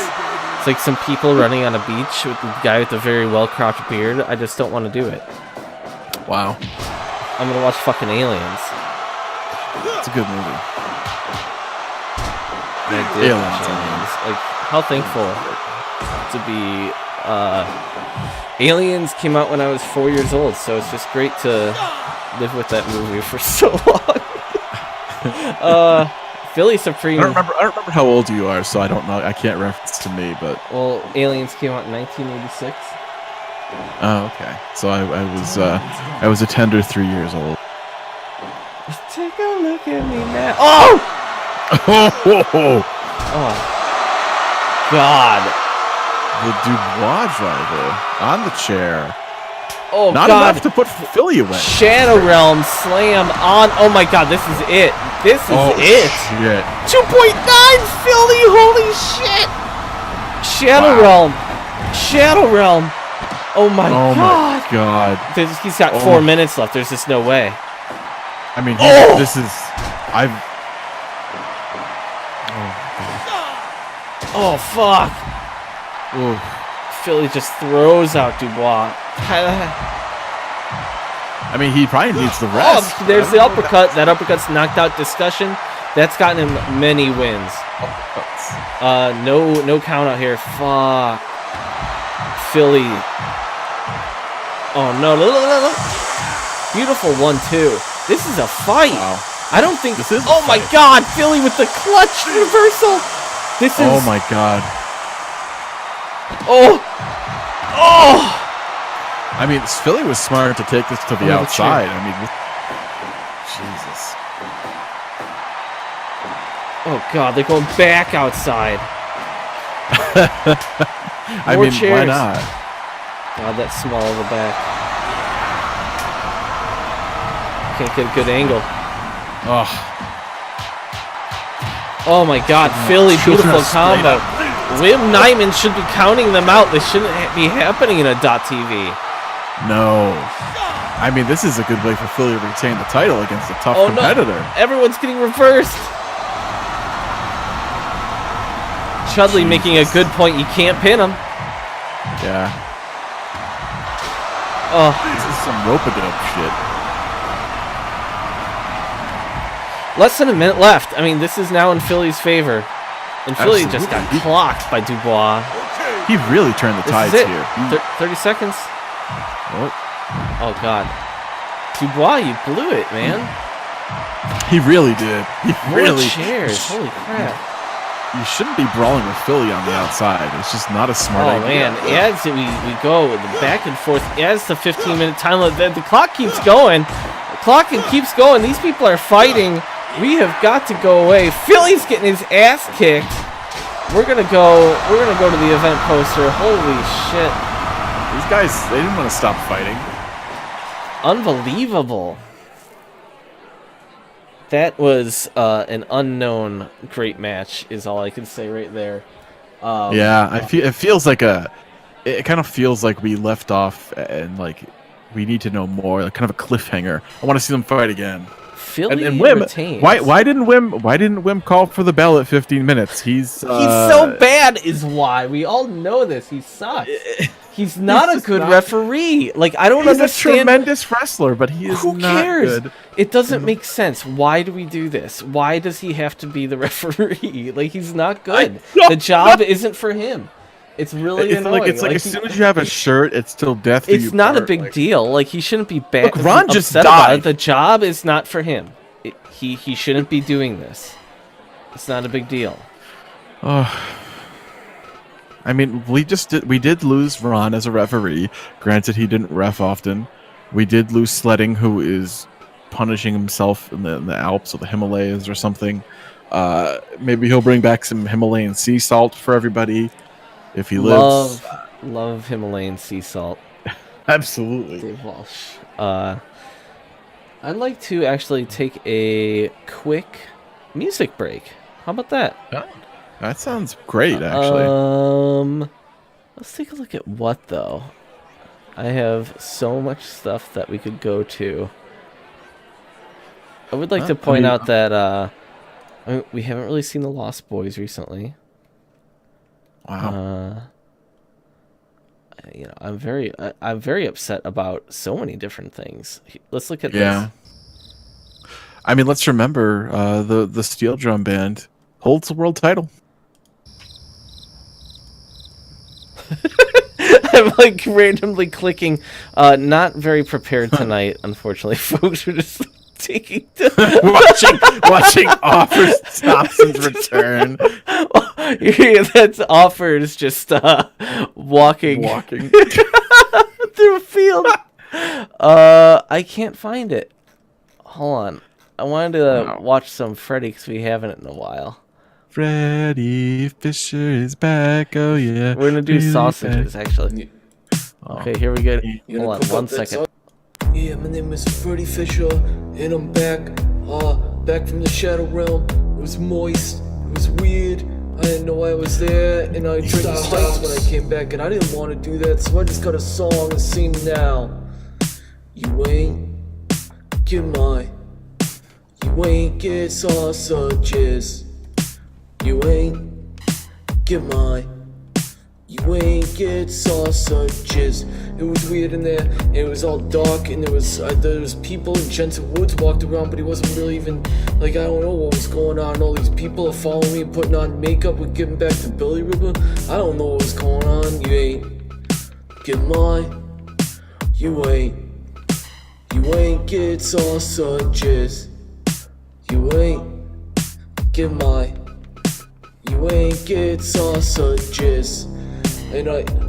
It's like some people running on a beach with the guy with the very well-cropped beard. I just don't want to do it. Wow. I'm gonna watch fucking Aliens. It's a good movie. And I did watch Aliens. Like, how thankful to be. Aliens came out when I was 4 years old, so it's just great to live with that movie for so long. Philly Supreme. I don't remember how old you are, so I don't know. I can't reference to me, but well, Aliens came out in 1986. oh, okay. So I was a tender 3 years old. Take a look at me now. Oh! Oh, Oh, God. the Dubois driver on the chair. Oh, Not God. enough to put Philly away. Shadow Realm slam on. Oh, my God. This is it. This is it. Shit. 2.9 Philly. Holy shit. Shadow Realm. Shadow Realm. Oh, my Oh God. my God. He's got 4 minutes left. There's just no way. I mean, this is. Oh, fuck. Ooh. Philly just throws out Dubois. I mean, he probably needs the rest. Oh, there's the uppercut. That uppercut's knocked out Discussion. That's gotten him many wins. No count out here. Fuck. Philly. Oh, no. Look. Beautiful 1-2. This is a fight. Wow. I don't think this is. Oh, my God. Philly with the clutch reversal. This is. Oh, my God. Oh. I mean, Philly was smart to take this to the outside. I mean, Jesus. Oh, God. They're going back outside. I More mean, chairs. why not? God, that's small of a back. Can't get a good angle. Oh my God, Philly, beautiful combo. Wim Nyman should be counting them out. This shouldn't be happening in a .TV. No. I mean, this is a good way for Philly to retain the title against a tough competitor. No. Everyone's getting reversed. Chudley making a good point. You can't pin him. Yeah. Oh. This is some rope-a-dope shit. Less than a minute left. I mean, this is now in Philly's favor. And Philly just got Absolutely. clocked by Dubois. He really turned the This tides is it. here. 30 seconds. Oh, Oh, God. Dubois, you blew it, man. he really did. He More really. chairs. Holy crap. You shouldn't be brawling with Philly on the outside. It's just not a smart Oh, idea. man. As we go the back and forth, as the 15-minute time limit, the clock keeps going. The clock keeps going. These people are fighting. We have got to go away. Philly's getting his ass kicked. We're gonna go to the event poster. Holy shit. These guys, they didn't want to stop fighting. Unbelievable. That was an unknown great match, is all I can say right there. Yeah, it feels like it kind of feels like we left off and like we need to know more, like kind of a cliffhanger. I want to see them fight again. Philly And Wim, retains. why didn't Wim call for the bell at 15 minutes? He's so bad is why. We all know this. He sucks. He's not a good referee. Like, I don't He's understand. a tremendous wrestler, but he is Who not cares? good. It doesn't make sense. Why do we do this? Why does he have to be the referee? Like, he's not good. The job isn't for him. It's really annoying. It's like as soon as you have a shirt, it's still death to you. It's not a part. big Like, deal. Like, he shouldn't be bad. Look, Ron just upset about died. it. The job is not for him. He shouldn't be doing this. It's not a big deal. I mean, we did lose Ron as a referee. Granted, he didn't ref often. We did lose Sledding, who is punishing himself in the Alps or the Himalayas or something. Maybe he'll bring back some Himalayan sea salt for everybody if he lives. Love Himalayan sea salt. Absolutely. Dave Walsh. I'd like to actually take a quick music break. How about that? Oh, that sounds great, actually. Let's take a look at what, though. I have so much stuff that we could go to. I would like to point out that we haven't really seen the Lost Boys recently. Wow. I'm very upset about so many different things. Let's look at this. I mean, let's remember the steel drum band holds the world title. I'm like randomly clicking. Not very prepared tonight, unfortunately. Folks are just taking watching Offers Thompson's return. Yeah, that's Offers just walking through a field. I can't find it. Hold on. I wanted to watch some Freddy because we haven't in a while. Freddy Fisher is back. Oh yeah. We're gonna do sausages actually. Okay, here we go. Hold on 1 second. Yeah, my name is Freddy Fisher, and I'm back from the Shadow Realm. It was moist, it was weird. I didn't know I was there, and I drank the spikes when I came back, and I didn't want to do that, so I just got a song to sing now. You ain't get you ain't get sausages. You ain't get you ain't get sausages. It was weird in there, and it was all dark, and there was people, and Jensen Woods walked around, but he wasn't really even, like, I don't know what was going on. All these people are following me, putting on makeup, we're getting back to Billy Ribbon. I don't know what was going on. You ain't get you ain't get sausages. You ain't get you ain't get sausages. And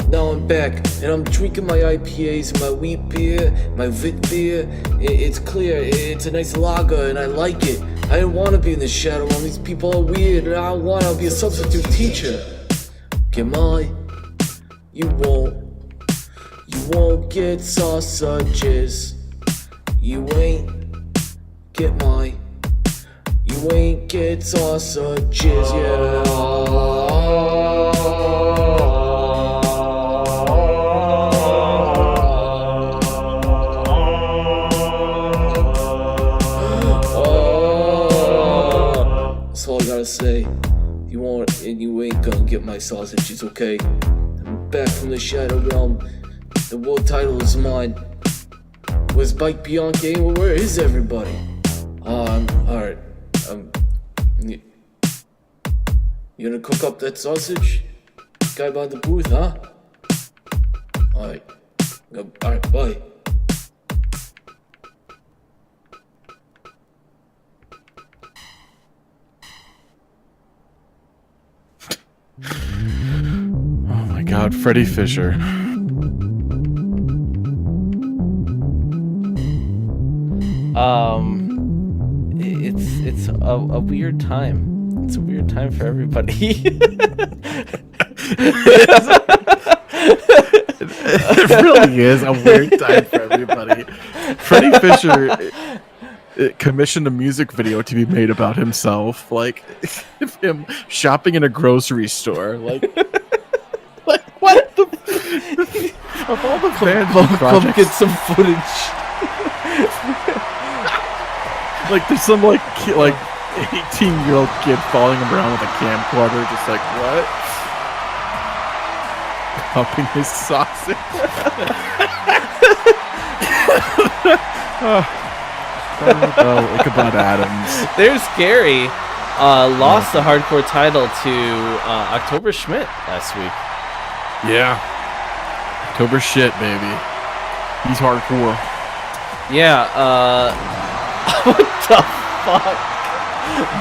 now I'm back, and I'm drinking my IPAs and my wheat beer, my Vit beer. It's clear, it's a nice lager, and I like it. I didn't want to be in the Shadow Realm. These people are weird, and I don't want to be a substitute teacher. Get you won't get sausages. You ain't get you ain't get sausages, yeah. That's all I gotta say. You won't, and you ain't gonna get my sausages, okay? I'm back from the Shadow Realm. The world title is mine. Where's Mike Bianchi? Where is everybody? Alright. You gonna cook up that sausage? Guy by the booth, huh? Alright. Alright, bye. Oh my God, Freddy Fisher. It's a weird time. It's a weird time for everybody. It really is a weird time for everybody. Freddie Fisher commissioned a music video to be made about himself, like him shopping in a grocery store, like what the of all the bands and Come get projects, some footage. like there's some like 18-year-old kid following him around with a camcorder, just like what? Pumping his sausage. Ichabod Adams. There's Gary. Lost the hardcore title to October Schmidt last week. Yeah. October shit, baby. He's hardcore. Yeah, what the fuck?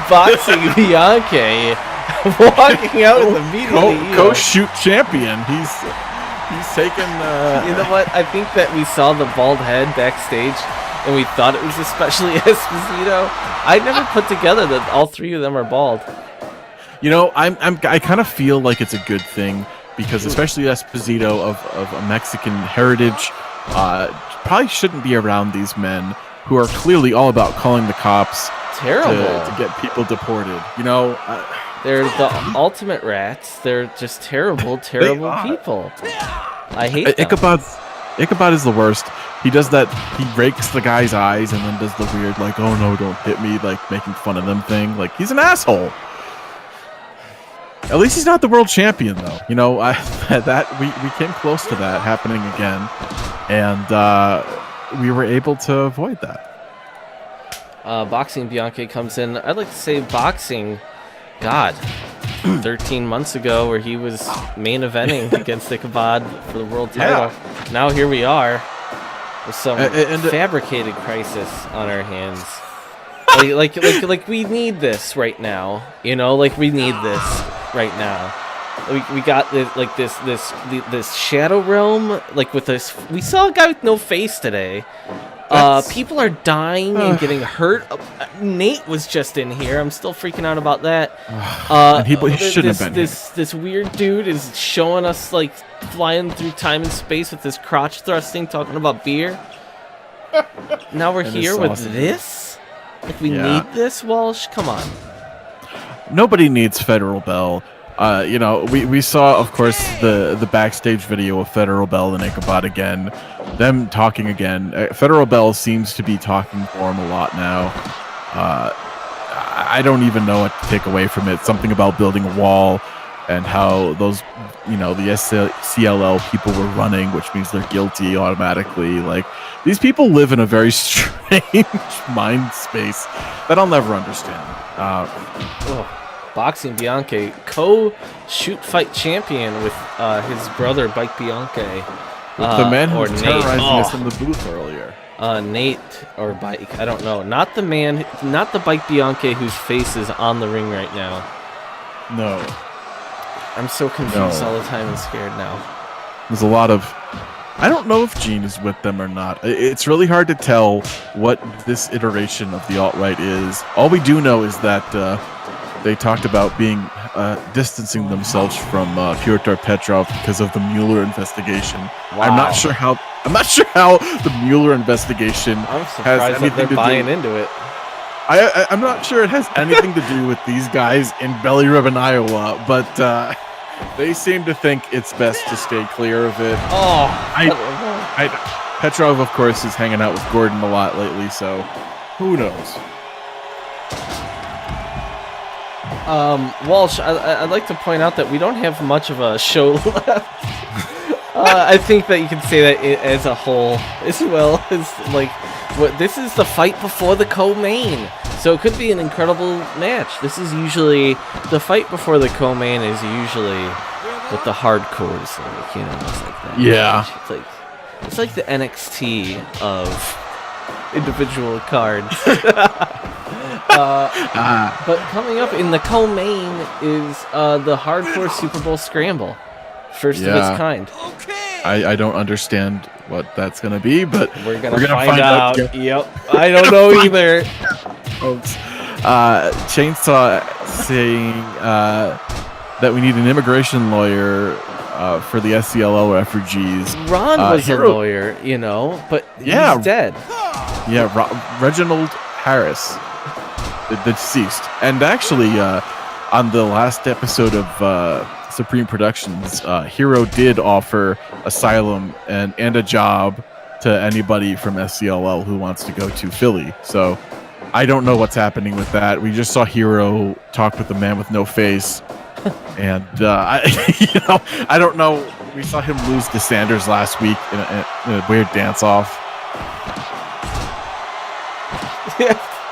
Boxing Bianchi walking out with immediately. Co-shoot champion. He's taken. You know what? I think that we saw the bald head backstage, and we thought it was especially Esposito. I never put together that all three of them are bald. You know, I kind of feel like it's a good thing because especially Esposito of a Mexican heritage probably shouldn't be around these men who are clearly all about calling the cops Terrible. to get people deported. You know, They're the ultimate rats. They're just terrible are. people. I hate them. Ichabod is the worst. He does that. He rakes the guy's eyes and then does the weird, like, "Oh no, don't hit me," like making fun of them thing. Like he's an asshole. At least he's not the world champion, though. You know, we came close to that happening again, and we were able to avoid that. Boxing Bianchi comes in. I'd like to say boxing, God, 13 months ago where he was main eventing against Ichabod for the world title. Yeah. Now here we are with some And fabricated crisis on our hands. Like we need this right now. You know, like we need this right now. We got this shadow realm, like with this. We saw a guy with no face today. People are dying and getting hurt. Nate was just in here. I'm still freaking out about that. And he shouldn't have been This weird dude is showing us like flying through time and space with this crotch thrusting, talking about beer. Now we're And here his with sausage. this. Like we Yeah. need this, Walsh. Come on. Nobody needs Federal Bell. You know, we saw, of course, the backstage video of Federal Bell and Ichabod again. Them talking again. Federal Bell seems to be talking for him a lot now. I don't even know what to take away from it. Something about building a wall and how those, you know, the SCLL people were running, which means they're guilty automatically. Like, these people live in a very strange mind space that I'll never understand. Boxing Bianchi, co-shoot fight champion with his brother Bike Bianchi. The man who or was Nate. terrorizing us in the booth earlier. Nate or Bike, I don't know. Not the man, not the Bike Bianchi whose face is on the ring right now. No. I'm so confused No. all the time and scared now. There's a lot of... I don't know if Gene is with them or not. It's really hard to tell what this iteration of the alt-right is. All we do know is that they talked about being distancing themselves from Pyotr Petrov because of the Mueller investigation. Wow. I'm not sure how the Mueller investigation I'm has surprised that anything they're to buying do. into it. I'm not sure it has anything to do with these guys in Belly Ribbon, Iowa, but they seem to think it's best to stay clear of it. Oh, Petrov, of course, is hanging out with Gordon a lot lately, so who knows? Walsh, I'd like to point out that we don't have much of a show left. I think that you can say that as a whole, as well as like, this is the fight before the co-main, so it could be an incredible match. This is usually the fight before the co-main is usually with the hardcores, like, you know, it's like that. Yeah. It's like the NXT of individual cards. But coming up in the co-main is the Hardcore Super Bowl Scramble. First of its kind. I don't understand what that's going to be, but We're gonna find out. out. Yep. I don't know either. Folks. Chainsaw saying that we need an immigration lawyer for the SCLL refugees. Ron was a Hero- lawyer, you know, but Yeah. he's dead. Yeah, Reginald Harris, the deceased. And actually, on the last episode of Supreme Productions, Hero did offer asylum and a job to anybody from SCLL who wants to go to Philly. So I don't know what's happening with that. We just saw Hero talk with the man with no face. And, I don't know. We saw him lose to Sanders last week in a weird dance-off.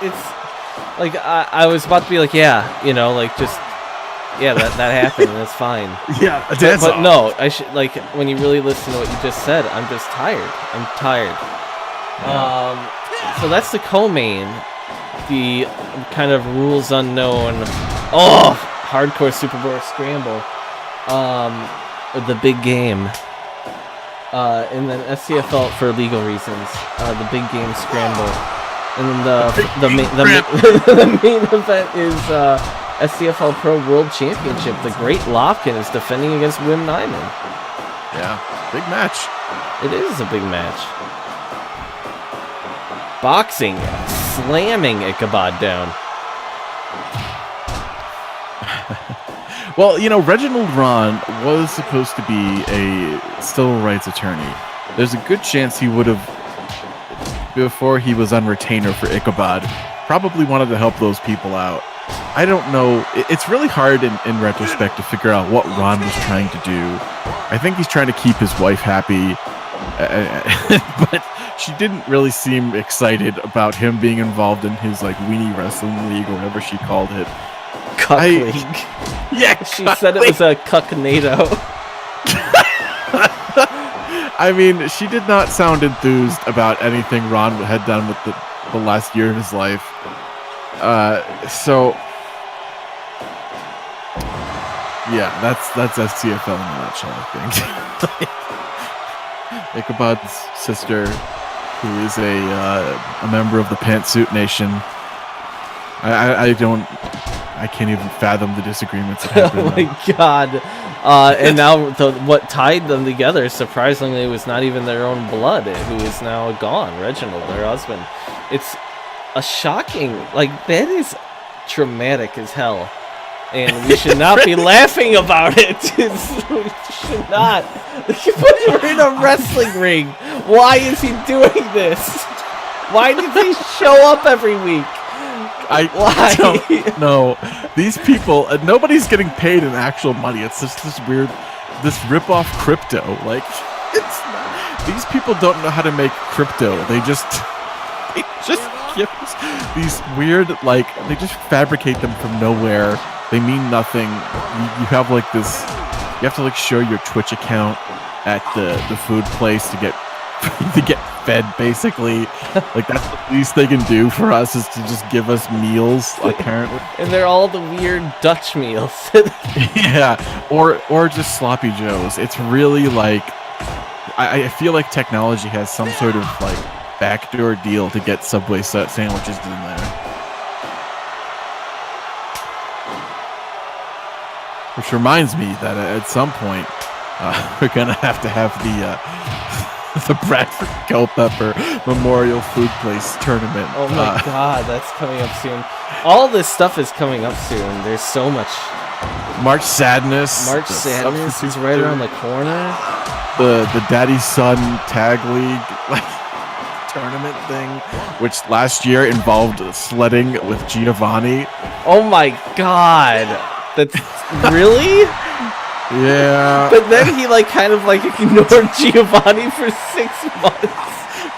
It's like I was about to be like, yeah, you know, like just that happened and it's fine. Yeah, a dance But off. no, I should like when you really listen to what you just said, I'm just tired. I'm tired. So that's the co-main, the kind of rules unknown. Oh, Hardcore Super Bowl Scramble. The big game. And then SCFL for legal reasons. The big game scramble. And then the main event is SCFL Pro World Championship. The Great Lofkin is defending against Wim Nyman. Yeah, big match. It is a big match. Boxing, slamming Ichabod down. Well, you know, Reginald Ron was supposed to be a civil rights attorney. There's a good chance he would have, before he was on retainer for Ichabod, probably wanted to help those people out. I don't know. It's really hard in retrospect to figure out what Ron was trying to do. I think he's trying to keep his wife happy, but she didn't really seem excited about him being involved in his like weenie wrestling league or whatever she called it. Cuck league. Yeah, she said it was a cucknado. I mean, she did not sound enthused about anything Ron had done with the last year of his life. So yeah, that's SCFL in a nutshell, I think. Ichabod's sister, who is a member of the Pantsuit Nation. I can't even fathom the disagreements that happened. Oh my god. And now what tied them together, surprisingly, was not even their own blood, who is now gone, Reginald, their husband. It's a shocking, like, that is traumatic as hell. And we should not be laughing about it. We should not. We're in a wrestling ring. Why is he doing this? Why did he show up every week? I don't know. These people, nobody's getting paid in actual money. It's just this weird, this rip-off crypto. Like, it's not, these people don't know how to make crypto. They just give us these weird, like, they just fabricate them from nowhere. They mean nothing. You have like this, you have to like show your Twitch account at the food place to get fed, basically. Like, that's the least they can do for us, is to just give us meals, apparently. And they're all the weird Dutch meals. Yeah, or just sloppy joes. It's really like, I feel like technology has some sort of like backdoor deal to get Subway sandwiches in there. Which reminds me that at some point we're gonna have the Bradford Culpepper Memorial Food Place tournament. Oh my god, that's coming up soon. All this stuff is coming up soon. There's so much. March Sadness. March Sadness is right around the corner. The Daddy Son Tag League like tournament thing, which last year involved sledding with Giovanni. Oh my god. That's really? Yeah. But then he like kind of like ignored Giovanni for 6 months.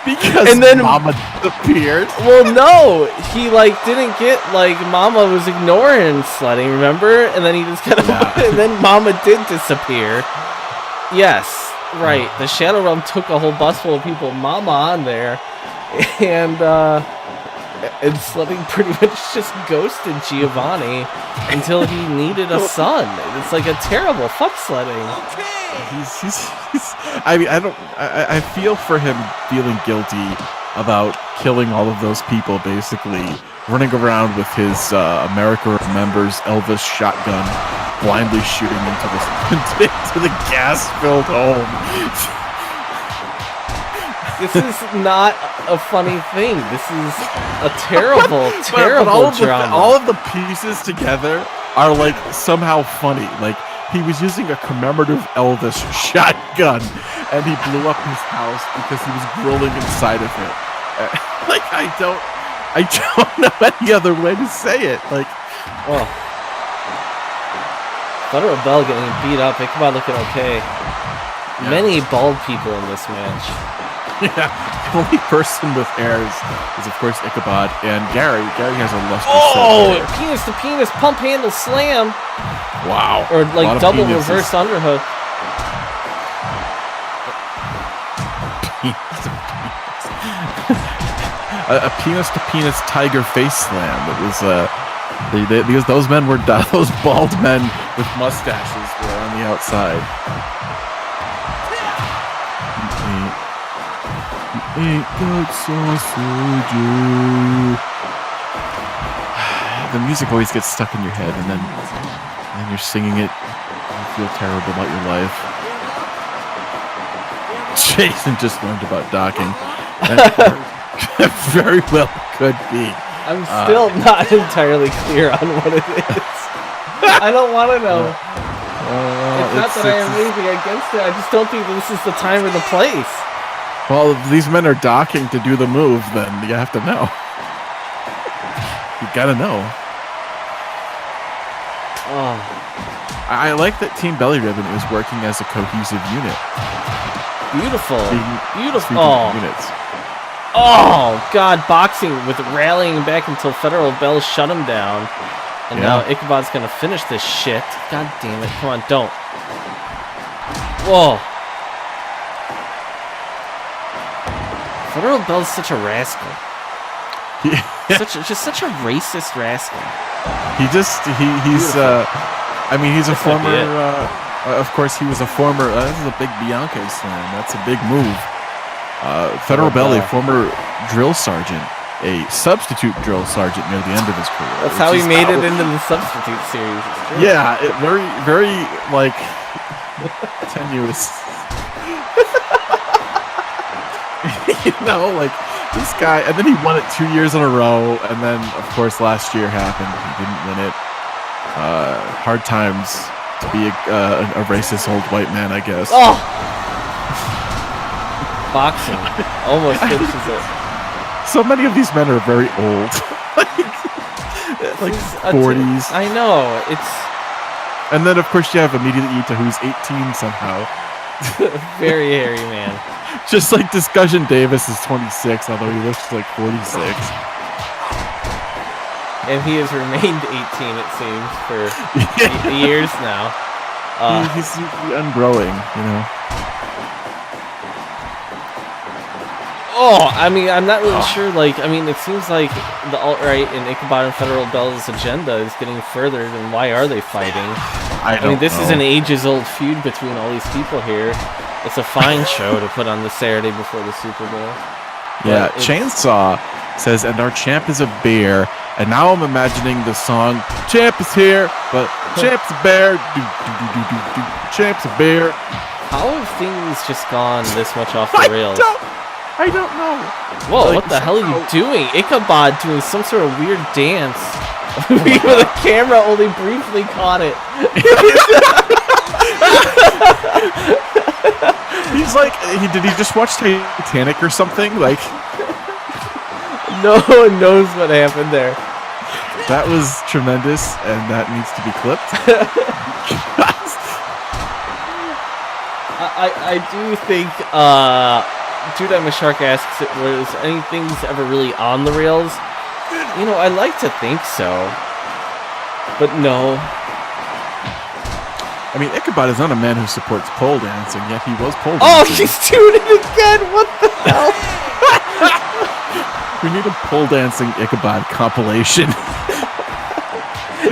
Because and then Mama disappeared. Well, no, he like didn't get, like, Mama was ignoring sledding, remember? And then he just kind of and then Mama did disappear. Yes, right. The Shadow Realm took a whole bus full of people, Mama on there, and sledding pretty much just ghosted Giovanni until he needed a son. It's like a terrible fuck sledding. He's I mean, I feel for him feeling guilty about killing all of those people, basically running around with his America Remembers Elvis shotgun, blindly shooting into the gas-filled home. This is not a funny thing. This is a terrible, terrible drama. All of the pieces together are like somehow funny. Like, he was using a commemorative Elvis shotgun, and he blew up his house because he was grilling inside of it. Like, I don't know any other way to say it. Like, oh, Federal Bell getting beat up. Ichabod looking okay. Yeah. Many bald people in this match. Yeah, the only person with airs is, of course, Ichabod and Gary. Gary has a lustrous penis to penis pump handle slam. Wow. Or like double reverse underhook. A penis to penis tiger face slam. It was because those men were those bald men with mustaches were on the outside. Ain't that sausage? The music always gets stuck in your head, and then you're singing it. You feel terrible about your life. Jason just learned about docking. That very well could be. I'm still not entirely clear on what it is. I don't want to know. It's not that I have anything against it. I just don't think this is the time or the place. Well, if these men are docking to do the move, then you have to know. You gotta know. Oh. I like that Team Belly Ribbon is working as a cohesive unit. Beautiful. Beautiful. Speaking of units. Oh, God, boxing with rallying back until Federal Bell shut him down. And now Ichabod's going to finish this shit. God damn it. Come on, don't. Whoa. Federal Bell's such a rascal. Just such a racist rascal. He's I mean, he's a former, of course, he was a former, this is a big Bianca slam. That's a big move. Federal Bell, a former drill sergeant, a substitute drill sergeant near the end of his career. That's how he made it into the substitute series. Yeah, very, very, like, tenuous. You know, like, this guy, and then he won it 2 years in a row, and then, of course, last year happened. He didn't win it. Hard times to be a racist old white man, I guess. Oh! Boxing almost finishes it. So many of these men are very old. like 40s. I know. It's... And then, of course, you have immediately Ita, who's 18 somehow. Very hairy man. Just like Discussion Davis is 26, although he looks like 46. And he has remained 18, it seems, for years now. He's ungrowing, you know. Oh, I mean, I'm not really sure. Like, I mean, it seems like the alt-right and Ichabod and Federal Bell's agenda is getting further. Then why are they fighting? I mean, this is an ages-old feud between all these people here. It's a fine show to put on the Saturday before the Super Bowl. Yeah, Chainsaw says, and our champ is a bear. And now I'm imagining the song, Champ is here, but Champ's a bear. Champ's a bear. How have things just gone this much off the rails? I don't know. Whoa, like, what the hell are you doing? Ichabod doing some sort of weird dance. The camera only briefly caught it. He's like, did he just watch Titanic or something? Like, no one knows what happened there. That was tremendous, and that needs to be clipped. I do think Judai Mashark asks, was anything ever really on the rails? You know, I like to think so, but no. I mean, Ichabod is not a man who supports pole dancing, yet he was pole dancing. Oh, he's doing it again! What the hell? We need a pole dancing Ichabod compilation.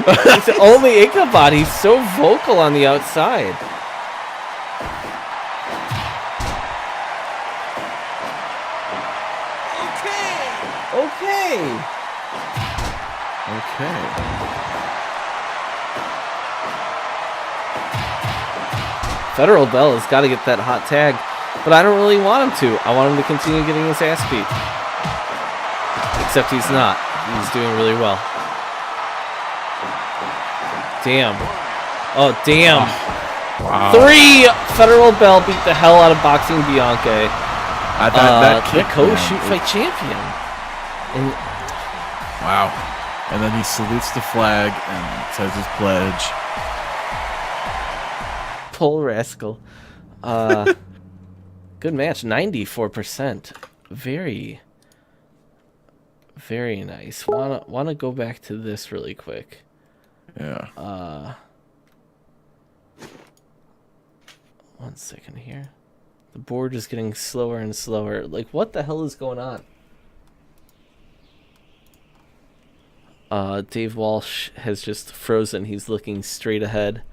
It's only Ichabod. He's so vocal on the outside. Okay. Federal Bell has got to get that hot tag, but I don't really want him to. I want him to continue getting his ass beat. Except he's not. He's doing really well. Damn. Oh, damn. Wow. 3! Federal Bell beat the hell out of Boxing Bianca. The co-shoot fight champion. And wow. And then he salutes the flag and says his pledge. Pole rascal. Good match. 94%. Very, very nice. Wanna go back to this really quick. Yeah. 1 second here. The board is getting slower and slower. Like, what the hell is going on? Dave Walsh has just frozen. He's looking straight ahead.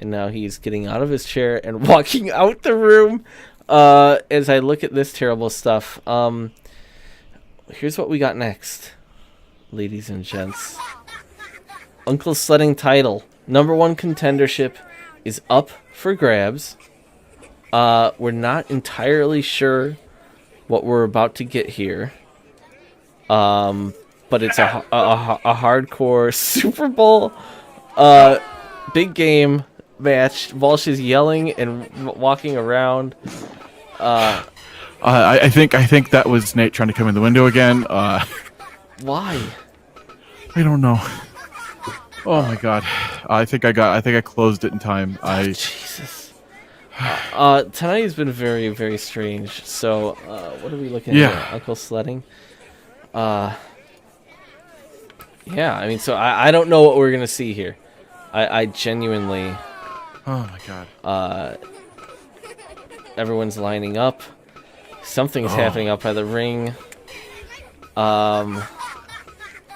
And now he's getting out of his chair and walking out the room. as I look at this terrible stuff, here's what we got next, ladies and gents. Uncle Sledding title, #1 contendership, is up for grabs. We're not entirely sure what we're about to get here. But it's a hardcore Super Bowl, big game match. Walsh is yelling and walking around. I think that was Nate trying to come in the window again. Why? I don't know. Oh my god. I think I closed it in time. Jesus. Tonight has been very, very strange. So, what are we looking at here? Uncle Sledding? Yeah, I mean, so I don't know what we're gonna see here. I genuinely... Oh my god. Everyone's lining up. Something's happening up by the ring.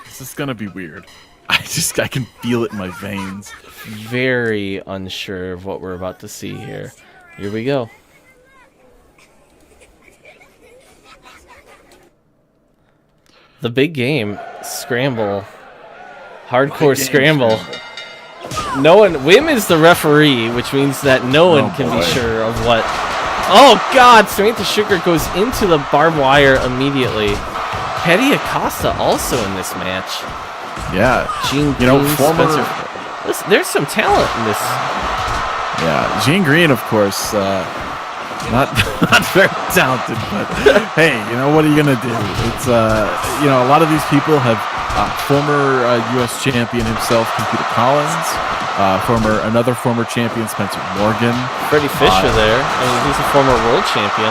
This is gonna be weird. I can feel it in my veins. Very unsure of what we're about to see here. Here we go. The big game, Scramble. Hardcore Scramble. No one, Wim is the referee, which means that no one can be sure of what. Oh God! Samantha Sugar goes into the barbed wire immediately. Patty Acosta also in this match. Yeah, Gene Green, Spencer. Listen, there's some talent in this. Yeah, Gene Green, of course, not very talented, but hey, you know what are you gonna do? It's you know, a lot of these people have former U.S. champion himself, Computer Collins, another former champion, Spencer Morgan, Freddie Fisher there. I mean, he's a former world champion.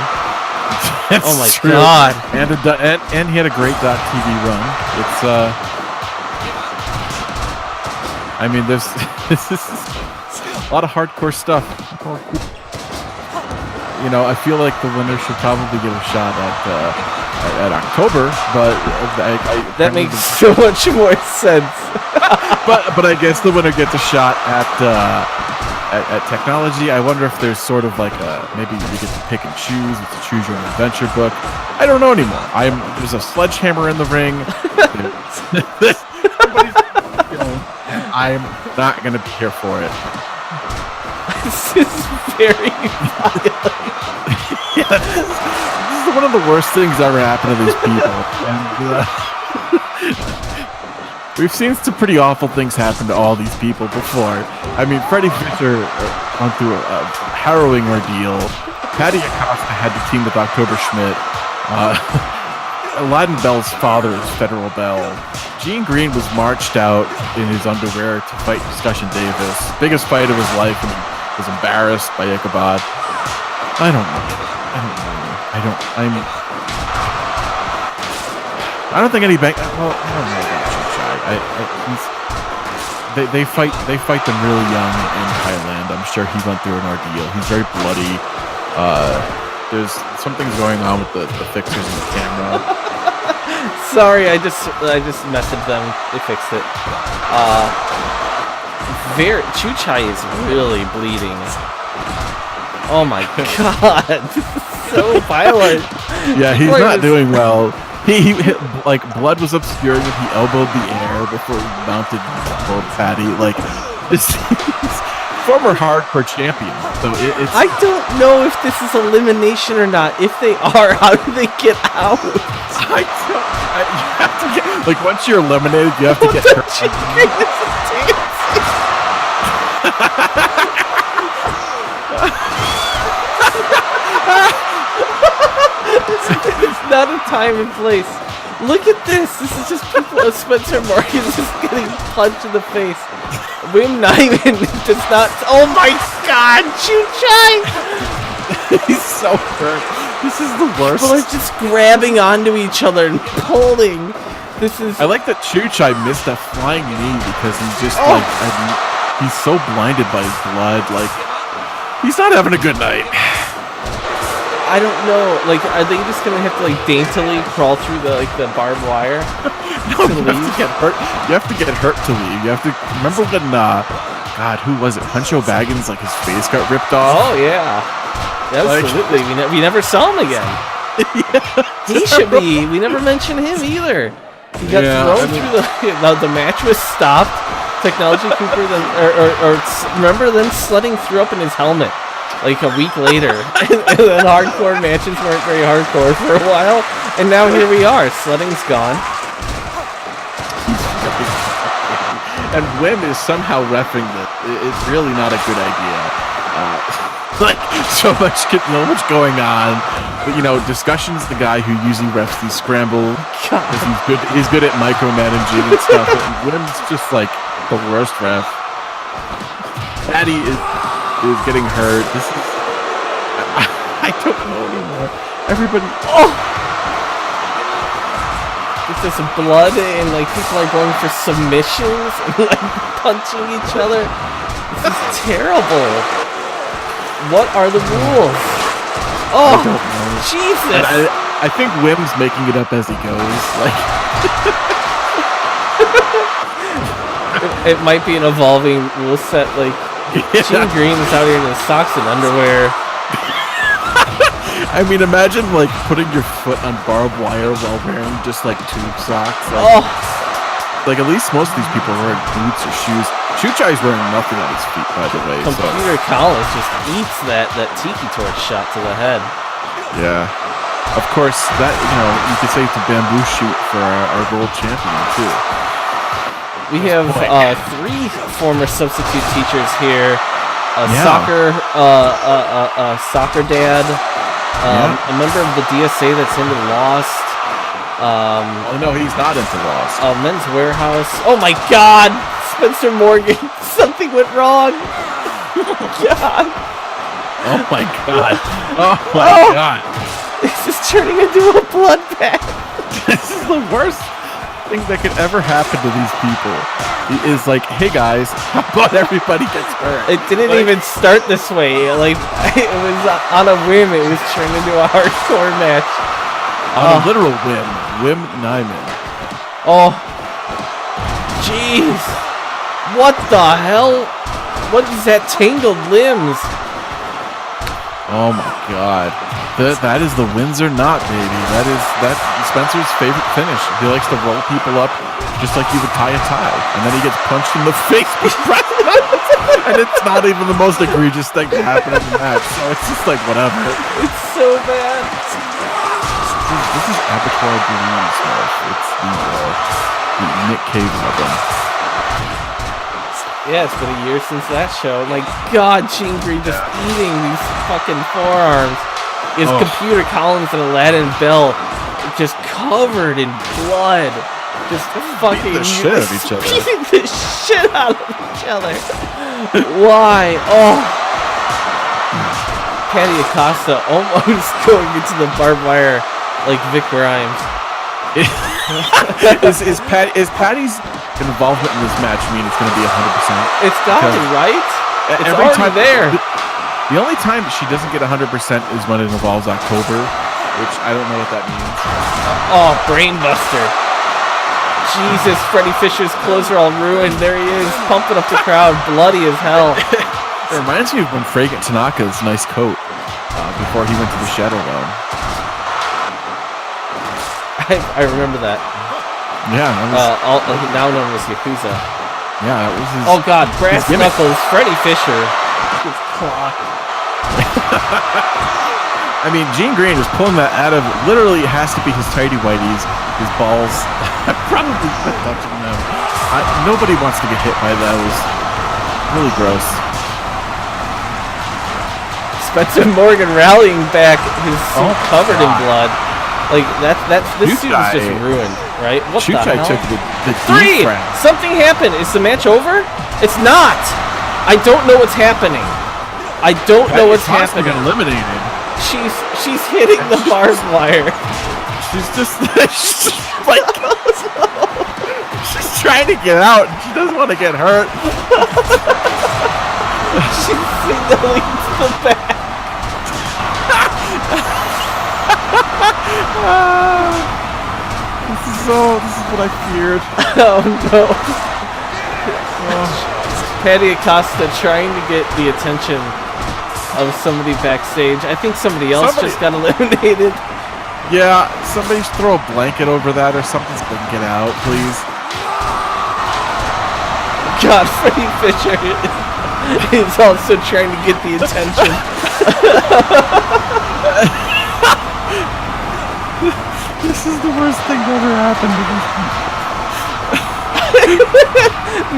Oh my true. God! And he had a great .tv run. It's I mean, this is a lot of hardcore stuff. You know, I feel like the winner should probably get a shot at October, but that makes so much more sense. but I guess the winner gets a shot at technology. I wonder if there's sort of like maybe you get to pick and choose with the Choose Your Own Adventure book. I don't know anymore. There's a sledgehammer in the ring. And I'm not gonna be here for it. This is very violent. Yeah, this is one of the worst things ever happened to these people. And we've seen some pretty awful things happen to all these people before. I mean, Freddie Fisher went through a harrowing ordeal. Patty Acosta had to team with October Schmidt. Aladdin Bell's father is Federal Bell. Gene Green was marched out in his underwear to fight Discussion Davis. Biggest fight of his life, and he was embarrassed by Ichabod. I don't think any bank. Well, I don't know about Chuchai. They fight them really young in Thailand. I'm sure he went through an ordeal. He's very bloody. There's something's going on with the fixers and the camera. Sorry, I just messaged them. They fixed it. Chuchai is really bleeding. Oh my God, this is so violent. Yeah, he's not doing well. He hit, like, blood was obscuring when he elbowed the air before he mounted poor Patty. Like, this former hardcore champion. So it's. I don't know if this is elimination or not. If they are, how do they get out? You have to get, like, once you're eliminated, you have to get hurt. It's not a time and place. Look at this. This is just people. Spencer Morgan just getting punched in the face. Wim Nyman does not. Oh my God, Chuchai! He's so hurt. This is the worst. People are just grabbing onto each other and pulling. This is. I like that Chuchai missed that flying knee because he's just he's so blinded by his blood. Like, he's not having a good night. I don't know. Like, are they just gonna have to like daintily crawl through the barbed wire? No, you have to get hurt. You have to get hurt to leave. You have to remember when God, who was it? Huncho Baggins, like his face got ripped off. Oh yeah. Absolutely. We never saw him again. He should be. We never mentioned him either. He got thrown through the match was stopped. Technology Cooper then, remember then Sledding threw up in his helmet like a week later, and then hardcore matches weren't very hardcore for a while, and now here we are. Sledding's gone. And Wim is somehow reffing that. It's really not a good idea. Like so much going on. But Discussion's the guy who usually refs these scramble because he's good at micromanaging and stuff. And Wim's just like the worst ref. Patty is getting hurt. This is I don't know anymore. Everybody. There's just blood and like people are going for submissions and like punching each other. This is terrible. What are the rules? Oh, I don't know. Jesus! I think Wim's making it up as he goes. Like, it might be an evolving rule set. Like, Gene Green is out here in his socks and underwear. I mean, imagine like putting your foot on barbed wire while wearing just like tube socks. Like, like at least most of these people are wearing boots or shoes. Choochai's wearing nothing on his feet, by the way. Computer Collins just eats that tiki torch shot to the head. Yeah. Of course, that you could say it's a bamboo shoot for our world champion too. We have 3 former substitute teachers here. Soccer dad. A member of the DSA that's into Lost. Oh no, he's not into Lost. Men's Warehouse. Oh my God, Spencer Morgan. Something went wrong. God. Oh my God. Oh my God. This is turning into a bloodbath. This is the worst thing that could ever happen to these people. He is like, hey guys, how about everybody gets hurt? It didn't even start this way. Like, it was on a whim. It was turned into a hardcore match. On a literal whim. Wim Nyman. Oh. Jeez. What the hell? What is that tangled limbs? Oh my God. That is the wins or not, baby. That's Spencer's favorite finish. He likes to roll people up just like you would tie a tie. And then he gets punched in the face with and it's not even the most egregious thing to happen in the match. So it's just like whatever. It's so bad. This is Abattoir Green Smash. It's the Nick Cave of them. Yeah, it's been a year since that show. My God, Gene Green just eating these fucking forearms. His Computer Collins and Aladdin Bell just covered in blood. Just fucking beating the shit out of each other. Beating the shit out of each other. Why? Oh. Patty Acosta almost going into the barbed wire like Vic Grimes. is Patty's involvement in this match mean it's going to be 100%? It's got to be, right? It's every already time there. The only time she doesn't get 100% is when it involves October, which I don't know what that means. Oh, Brainbuster. Jesus, Freddie Fisher's clothes are all ruined. There he is, pumping up the crowd, bloody as hell. It reminds me of when Fragrant Tanaka's nice coat before he went to the Shadow Realm. I remember that. Yeah. Now known as Yakuza. Yeah, it was his... Oh God, Brass Knuckles, Freddie Fisher gets clocked. I mean, Gene Green is pulling that out of, literally it has to be his tighty whities, his balls. Probably touching them. Nobody wants to get hit by those. Really gross. Spencer Morgan rallying back, his suit covered in blood. Like this suit is just ruined, right? What the hell? Took the 3! Something happened. Is the match over? It's not. I don't know what's happening. I don't know what's happening. Got eliminated. She's hitting the barbed wire. She's just like she's trying to get out. She doesn't want to get hurt. She's signaling to the back. This is what I feared. Oh no. Patty Acosta trying to get the attention of somebody backstage. I think somebody else just got eliminated. Yeah, somebody should throw a blanket over that or something so they can get out, please. God, Freddie Fisher is also trying to get the attention. This is the worst thing that ever happened to me.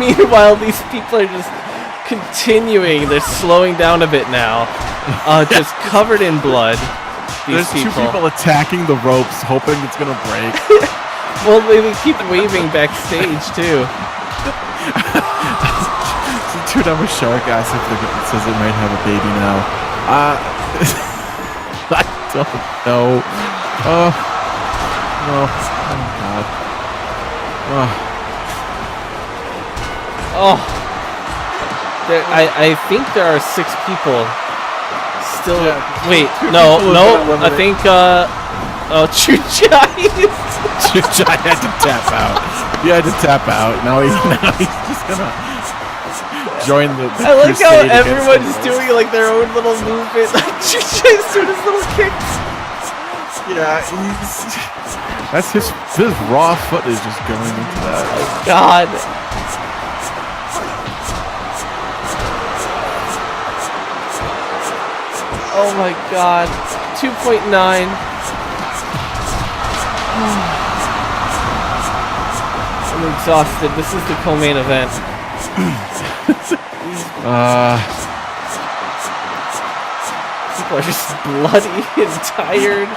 Meanwhile, these people are just continuing. They're slowing down a bit now. Just covered in blood. These There's 2 people attacking the ropes, hoping it's gonna break. Well, they keep waving backstage too. Too dumb a shark ass if it says it might have a baby now. I don't know. Oh God. Oh. I think there are 6 people still. Yeah, wait, 2 no. people I think. Chuchai. Chuchai had to tap out. He had to tap out. Now he's just gonna join the I like how crusade against everyone's the doing like their own little movement. Like Chuchai's doing his little kicks. Yeah, that's his raw foot is just going into that. God. Oh my God. 2.9. I'm exhausted. This is the co-main event. People are just bloody and tired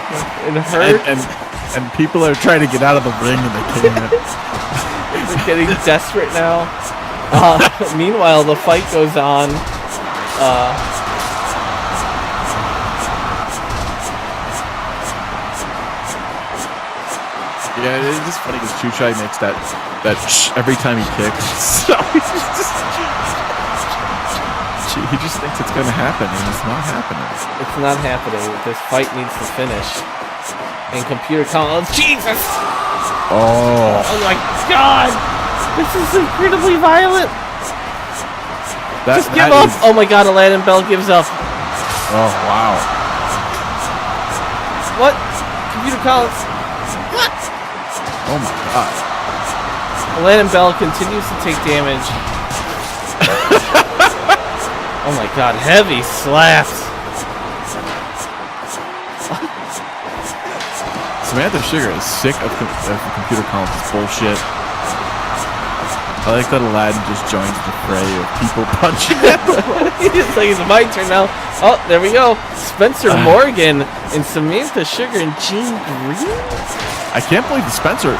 and hurt. And people are trying to get out of the ring and they can't. They're getting desperate now. Meanwhile, the fight goes on. Yeah, it's just funny because Chuchai makes that shh every time he kicks. So he just thinks it's gonna happen, and it's not happening. It's not happening. This fight needs to finish. And computer calls. Jesus! Oh my God! This is incredibly violent. Just give up! Oh my God! Aladdin Bell gives up. Oh wow! What? Computer calls. What? Oh my God! Aladdin Bell continues to take damage. Oh my God, heavy slaps. Samantha Sugar is sick of computer Collins' bullshit. I like that Aladdin just joins the fray of people punching at the rope. It's like it's my turn now. Oh, there we go. Spencer Morgan and Samantha Sugar and Jean Green. I can't believe Spencer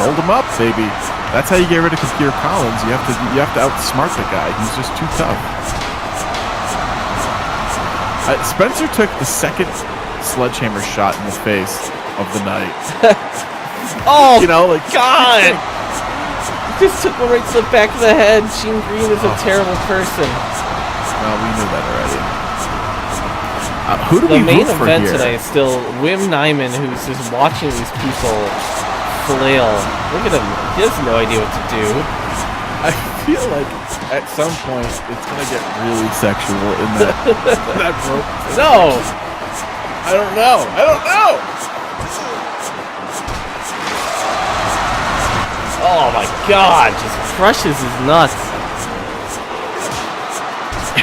rolled him up, baby. That's how you get rid of computer Collins. You have to outsmart the guy. He's just too tough. Spencer took the second sledgehammer shot in the face of the night. Oh, you know, like God! Just took one right to the back of the head. Jean Green is a terrible person. Well, we knew that already. Who do the we main root for event here? today is still Wim Nyman, who's just watching these people flail. Look at him. He has no idea what to do. I feel like at some point it's gonna get really sexual in that rope. No! I don't know. Oh my God! Just crushes his nuts.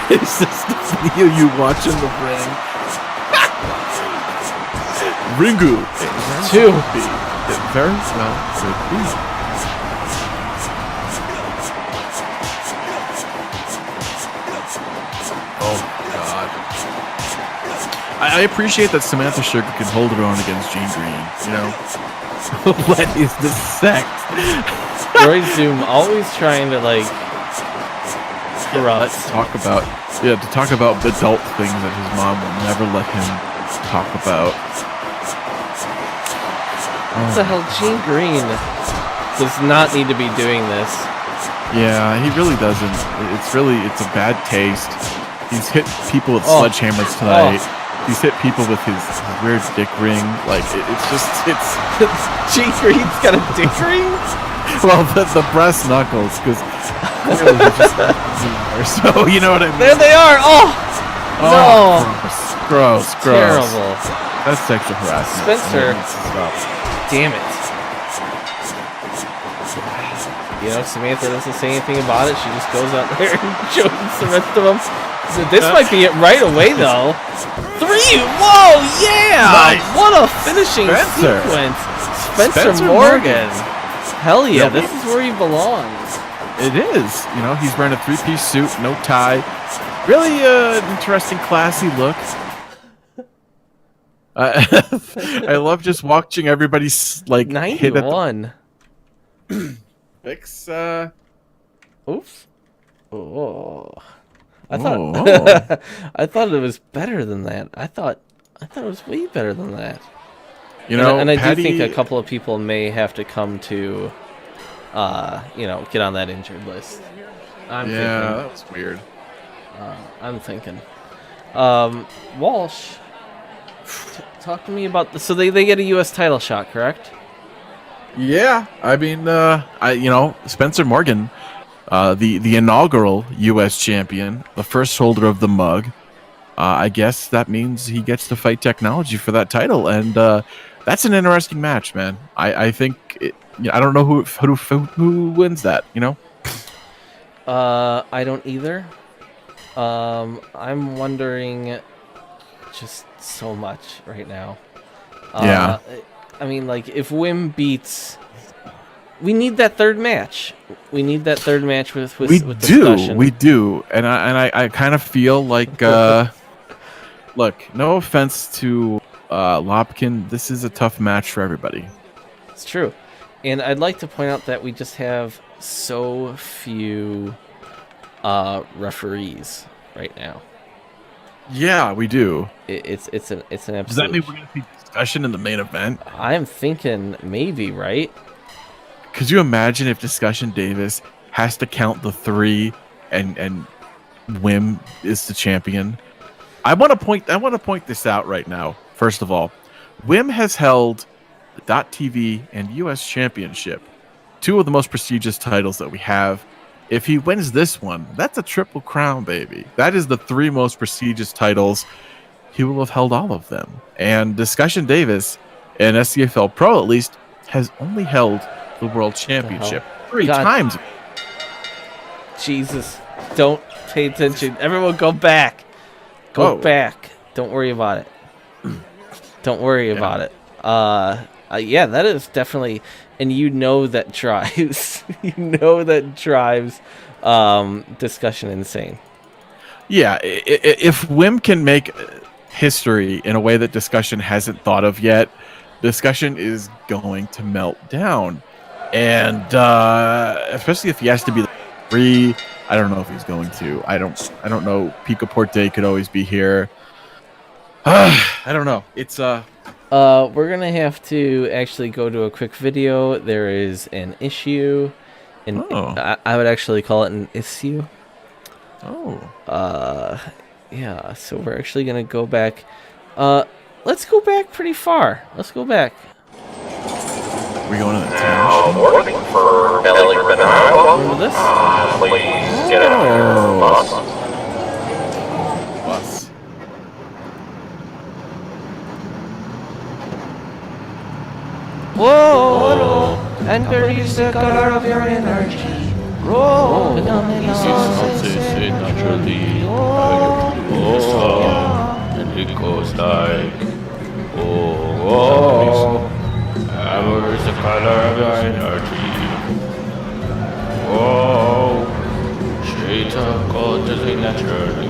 It's just the video you watch in the ring. Ringu. Two. It very well could be. Oh God. I appreciate that Samantha Sugar can hold her own against Jean Green, you know? What is the sect? Roy Zoom always trying to like corrupt. To talk about adult things that his mom will never let him talk about. What the hell? Jean Green does not need to be doing this. Yeah, he really doesn't. It's a bad taste. He's hit people with sledgehammers tonight. He's hit people with his weird dick ring. Like, it's Jean Green's got a dick ring? Well, the breast knuckles, because clearly he's just so, you know what I mean? There they are! Oh! No. Gross. Terrible. That's sexual harassment. Spencer. Stop. Damn it. You know, Samantha doesn't say anything about it. She just goes out there and shows the rest of them. So this might be it right away, though. 3! Whoa, yeah! Nice. What a finishing Spencer. sequence. Spencer Morgan. Hell yeah, Yeah, this is where he belongs. It is. You know, he's wearing a three-piece suit, no tie. Really interesting, classy look. I love just watching everybody like hit at the 91. Fix, Oops. Oh. I thought Oh. I thought it was better than that. I thought it was way better than that. You know, and I Patty, do think a couple of people may have to come to you know, get on that injured list. I'm that was weird. thinking. Walsh, talk to me about so they get a US title shot, correct? Yeah, I mean, Spencer Morgan, the inaugural U.S. champion, the first holder of the mug. I guess that means he gets to fight Technology for that title, and that's an interesting match, man. I think I don't know who wins that. You know. I don't either. I'm wondering just so much right now. Yeah. I mean, like, if Wim beats... We need that third match. We need that third match with Discussion. We do. And I kind of feel like... look, no offense to Lopkin. This is a tough match for everybody. It's true. And I'd like to point out that we just have so few referees right now. Yeah, we do. It's an absolute... Does that mean we're going to see Discussion in the main event? I'm thinking maybe, right? Could you imagine if Discussion Davis has to count the 3 and Wim is the champion? I want to point this out right now. First of all, Wim has held the .TV and US Championship, 2 of the most prestigious titles that we have. If he wins this one, that's a triple crown, baby. That is the 3 most prestigious titles. He will have held all of them. And Discussion Davis, and SCFL Pro at least, has only held the World Championship 3 times. Jesus, don't pay attention. Everyone go back. Go back. Don't worry about it. Don't worry about it. Yeah, that is definitely... And you know that drives... Discussion insane. Yeah, if Wim can make history in a way that Discussion hasn't thought of yet, Discussion is going to melt down. And especially if he has to be the 3, I don't know if he's going to. I don't know. Pico Porte could always be here. I don't know. It's we're gonna have to actually go to a quick video. There is an issue, and I would actually call it an issue. Yeah. So we're actually gonna go back. Let's go back pretty far. Let's go back. We're going to the town. Looking for Ellie Remember this? Please get out here. Bus. Whoa! Enter is the color of your energy. Roll. Naturally, and it goes like, hammer is the color of your energy. Shades of gold is naturally.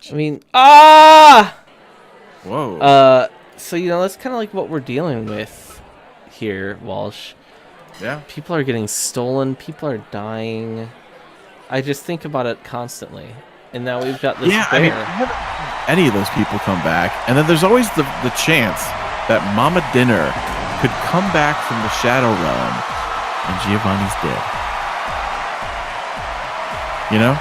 I mean, Whoa. so you know that's kind of like what we're dealing with here, Walsh. Yeah. People are getting stolen. People are dying. I just think about it constantly. And now we've got this Yeah, I mean, any of those people come back, and then there's always the chance that Mama Dinner could come back from the Shadow Realm, and Giovanni's dead. You know?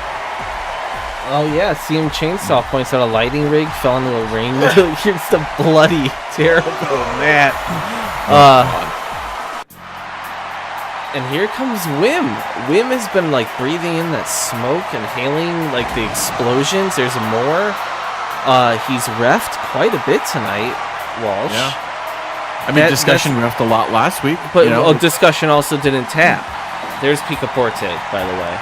Oh yeah, CM Chainsaw points out a lighting rig fell into a ring. Here's the bloody, terrible mat. And here comes Wim. Wim has been like breathing in that smoke, inhaling like the explosions. There's more. He's reffed quite a bit tonight, Walsh. Yeah. I mean, Discussion reffed a lot last week. But Discussion also didn't tap. There's Picaporte, by the way.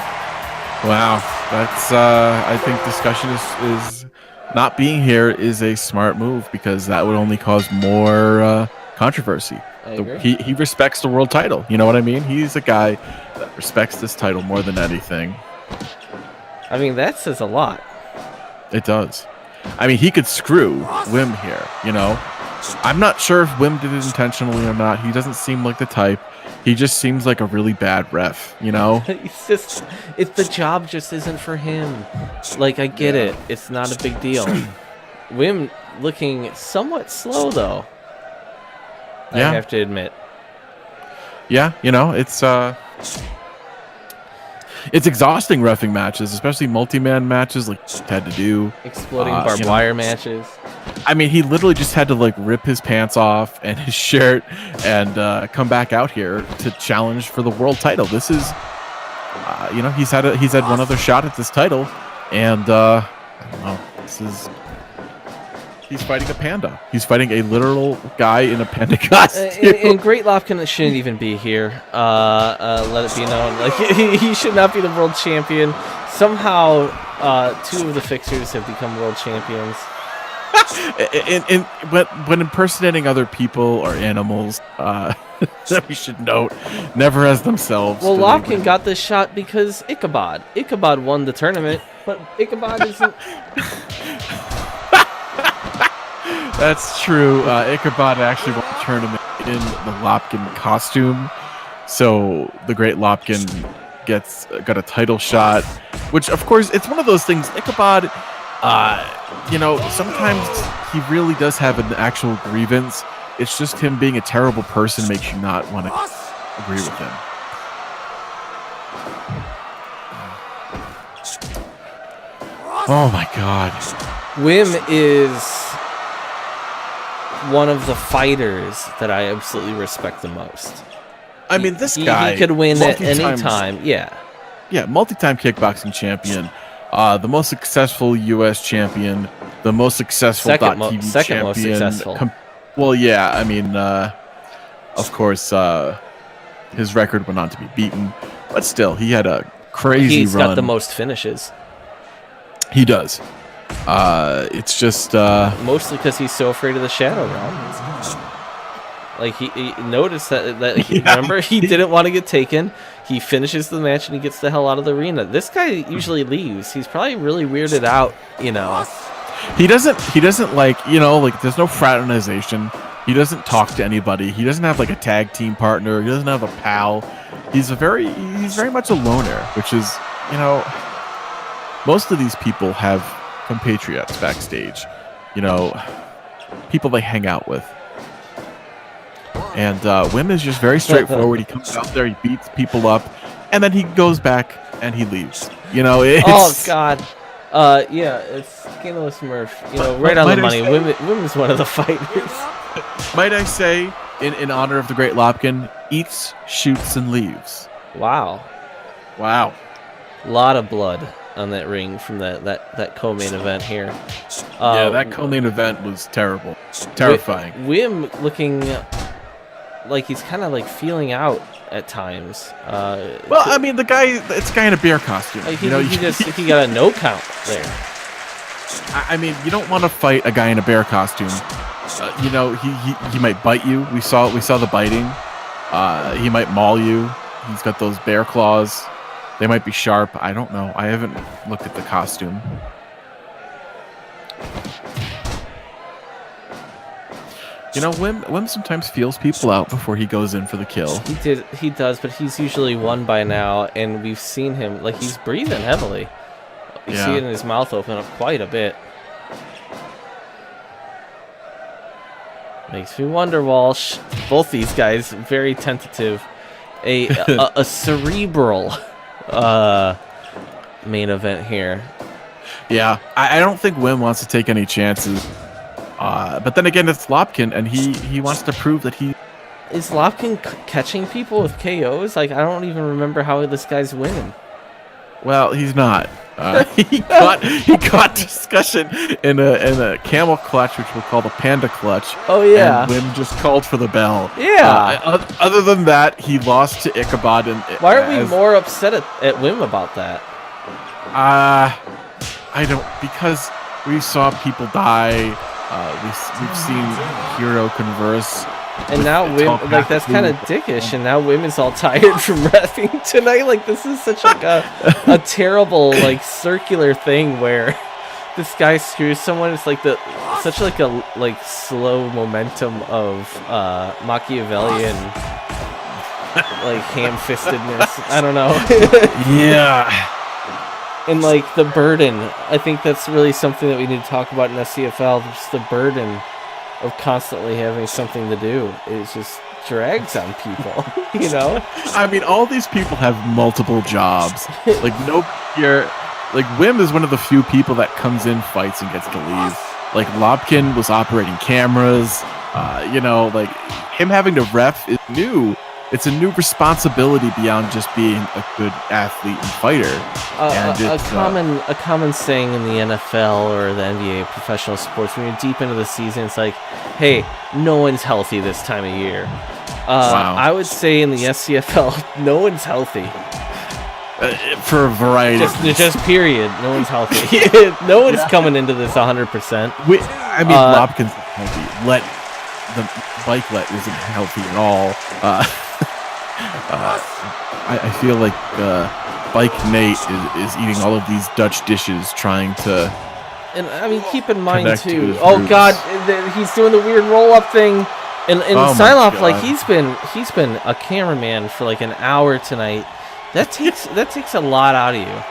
Wow, that's I think Discussion is not being here is a smart move because that would only cause more controversy. I agree. He respects the world title. You know what I mean? He's a guy that respects this title more than anything. I mean, that says a lot. It does. I mean, he could screw Wim here, you know? I'm not sure if Wim did it intentionally or not. He doesn't seem like the type. He just seems like a really bad ref, you know? The job just isn't for him. Like, I get it. It's not a big deal. Wim looking somewhat slow, though. Yeah. I have to admit. Yeah, you know, it's exhausting reffing matches, especially multi-man matches like he had to do. Exploding barbed wire matches. I mean, he literally just had to like rip his pants off and his shirt and come back out here to challenge for the world title. This is, you know, he's had one other shot at this title, and I don't know. He's fighting a panda. He's fighting a literal guy in a panda costume. And Great Lopkin shouldn't even be here. Let it be known, like he should not be the world champion. Somehow, two of the fixers have become world champions. When impersonating other people or animals, that we should note, never as themselves. Well, Lopkin got this shot because Ichabod won the tournament, but Ichabod isn't. That's true. Ichabod actually won the tournament in the Lopkin costume, so the Great Lopkin got a title shot, which of course it's one of those things. Ichabod, you know, sometimes he really does have an actual grievance. It's just him being a terrible person makes you not want to agree with him. Oh my God. Wim is one of the fighters that I absolutely respect the most. I mean, this guy... He could win at any time, yeah. Yeah, multi-time kickboxing champion, the most successful U.S. champion, the most successful second champion. most successful. Well, yeah, I mean, of course, his record went on to be beaten, but still, he had a crazy He's run. got the most finishes. He does. It's just... mostly because he's so afraid of the Shadow Realm. Like, he noticed that remember, he didn't want to get taken. He finishes the match and he gets the hell out of the arena. This guy usually leaves. He's probably really weirded out, you know. He doesn't like, you know, like there's no fraternization. He doesn't talk to anybody. He doesn't have like a tag team partner. He doesn't have a pal. He's very much a loner, which is, you know, most of these people have compatriots backstage, you know, people they hang out with. And Wim is just very straightforward. He comes out there, he beats people up, and then he goes back and he leaves. You know, it's... Oh, God. Yeah, it's Skinless Murph. You know, right on the money. Wim is one of the fighters. Might I say, in honor of the Great Lopkin, eats, shoots, and leaves. Wow. Wow. A lot of blood on that ring from that co-main event here. Yeah, that co-main event was terrible. Terrifying. Wim looking like he's kind of like feeling out at times. Well, I mean, it's a guy in a bear costume. Like you know, he got a no count there. I mean, you don't want to fight a guy in a bear costume. You know, he might bite you. We saw the biting. He might maul you. He's got those bear claws. They might be sharp. I don't know. I haven't looked at the costume. You know, Wim sometimes feels people out before he goes in for the kill. He does, but he's usually won by now, and we've seen him, like, he's breathing heavily. You see it in his mouth open up quite a bit. Makes me wonder, Walsh. Both these guys, very tentative. A cerebral main event here. Yeah, I don't think Wim wants to take any chances. But then again, it's Lopkin, and he wants to prove that he... Is Lopkin catching people with KOs? Like, I don't even remember how this guy's winning. Well, he's not. He caught discussion in a camel clutch, which we'll call the Panda clutch. Oh, yeah. And Wim just called for the bell. Yeah. Other than that, he lost to Ichabod. And why are we more upset at Wim about that? I don't, because we saw people die. We've seen Hero converse. And now Wim, like, that's kind of dickish, and now Wim is all tired from reffing tonight. Like, this is such like a terrible, like, circular thing where this guy screws someone. It's like such like a slow momentum of Machiavellian like ham-fistedness. I don't know. Yeah. And like the burden, I think that's really something that we need to talk about in SCFL. Just the burden of constantly having something to do. It just drags on people, you know? I mean, all these people have multiple jobs. Like, like, Wim is one of the few people that comes in, fights, and gets to leave. Like, Lopkin was operating cameras. You know, like, him having to ref is new. It's a new responsibility beyond just being a good athlete and fighter. A common saying in the NFL or the NBA, professional sports, when you're deep into the season, it's like, hey, no one's healthy this time of year. Wow. I would say in the SCFL, no one's healthy. For a variety. Just period. No one's healthy. No one's coming into this 100%. Lopkins is healthy. The bike isn't healthy at all. I feel like Bike Nate is eating all of these Dutch dishes trying to... And, I mean, keep in mind, connect to too... his Oh, roots. God, he's doing the weird roll-up thing. And Oh, sign my off, like, God. he's been a cameraman for, like, an hour tonight. That takes a lot out of you.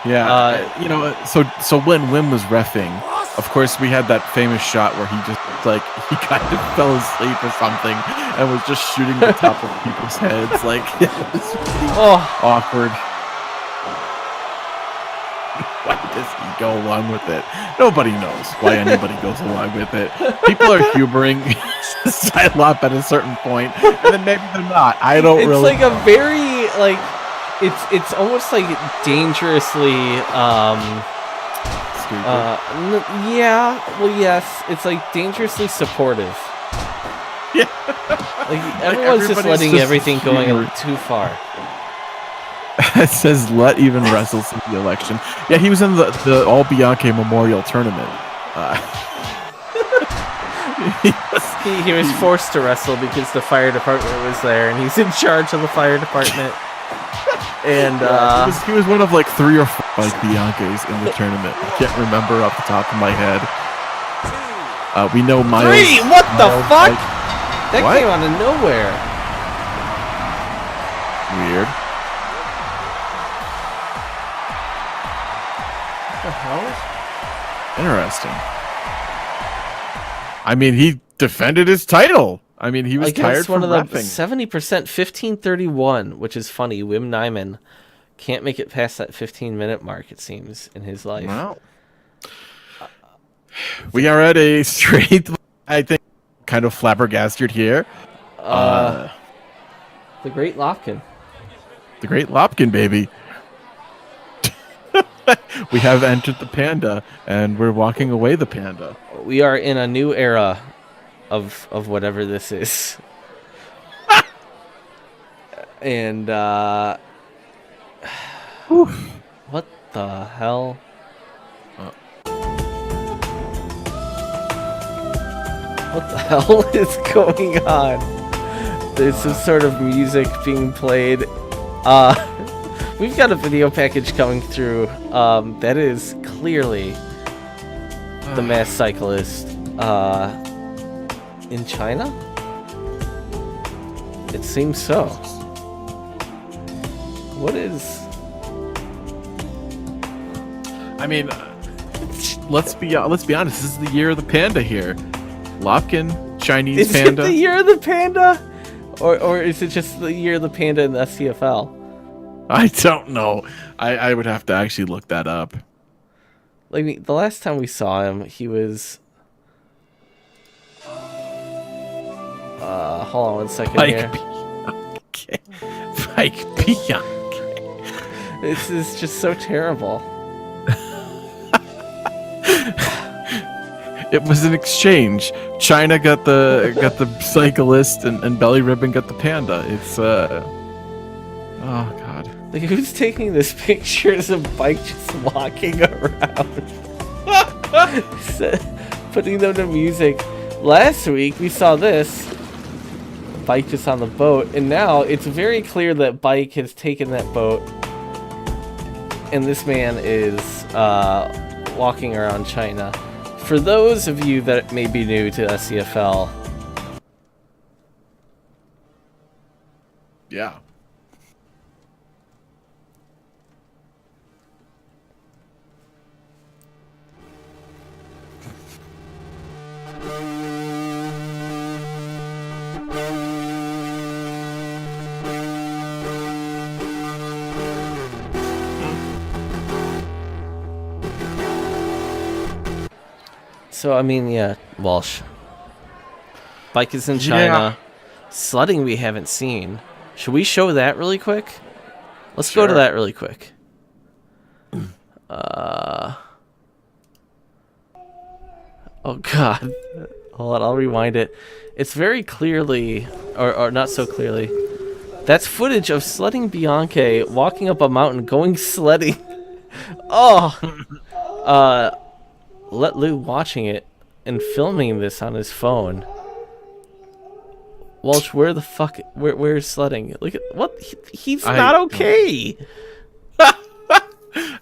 Yeah, you know, so when Wim was reffing, of course, we had that famous shot where he just, like, he kind of fell asleep or something and was just shooting the top of people's heads. Like, it was really awkward. Why does he go along with it? Nobody knows why anybody goes along with it. People are humoring Psylop at a certain point, and then maybe they're not. I don't really It's like a very, like... It's almost like dangerously yeah, well, yes, it's like dangerously supportive. Yeah. Like everyone's just letting everything going a little too far. It says let even wrestle since the election. Yeah, he was in the All Bianche Memorial Tournament. He was forced to wrestle because the fire department was there, and he's in charge of the fire department. And he was one of like 3 or 4 like Bianches in the tournament. I can't remember off the top of my head. We know Miles. 3! What the fuck? That What? came out of nowhere. Weird. What the hell? Interesting. I mean, he defended his title. I mean, he was tired from one of the reffing. 70%, 1531, which is funny. Wim Nyman can't make it past that 15-minute mark, it seems, in his life. Wow. We are at a straight, I think, kind of flabbergasted here. The Great Lopkin. The Great Lopkin, baby. We have entered the Panda, and we're walking away the Panda. We are in a new era of whatever this is. And, what the hell? What the hell is going on? There's some sort of music being played. We've got a video package coming through. That is clearly the Masked Cyclist. In China? It seems so. What is... I mean, let's be honest. This is the year of the Panda here. Lopkin, Chinese Is Panda. it the year of the Panda? Or is it just the year of the Panda in the SCFL? I don't know. I would have to actually look that up. Like the last time we saw him, he was. Hold on one second here. Mike Bianchi. This is just so terrible. It was an exchange. China got the cyclist, and Belly Ribbon got the panda. It's oh god. Like, who's taking this picture of a bike just walking around? Putting them to music. Last week we saw this bike just on the boat, and now it's very clear that Bike has taken that boat, and this man is walking around China. For those of you that may be new to SCFL, Yeah. so I mean, yeah, Walsh. Bike is in China. Yeah. Sledding we haven't seen. Should we show that really quick? Let's go to Sure. that really quick. Oh god. Hold on, I'll rewind it. It's very clearly, or not so clearly. That's footage of sledding Bianchi walking up a mountain, going sledding. Oh! Let Lou watching it and filming this on his phone. Walsh, where the fuck? Where's sledding? Look at what? He's not okay.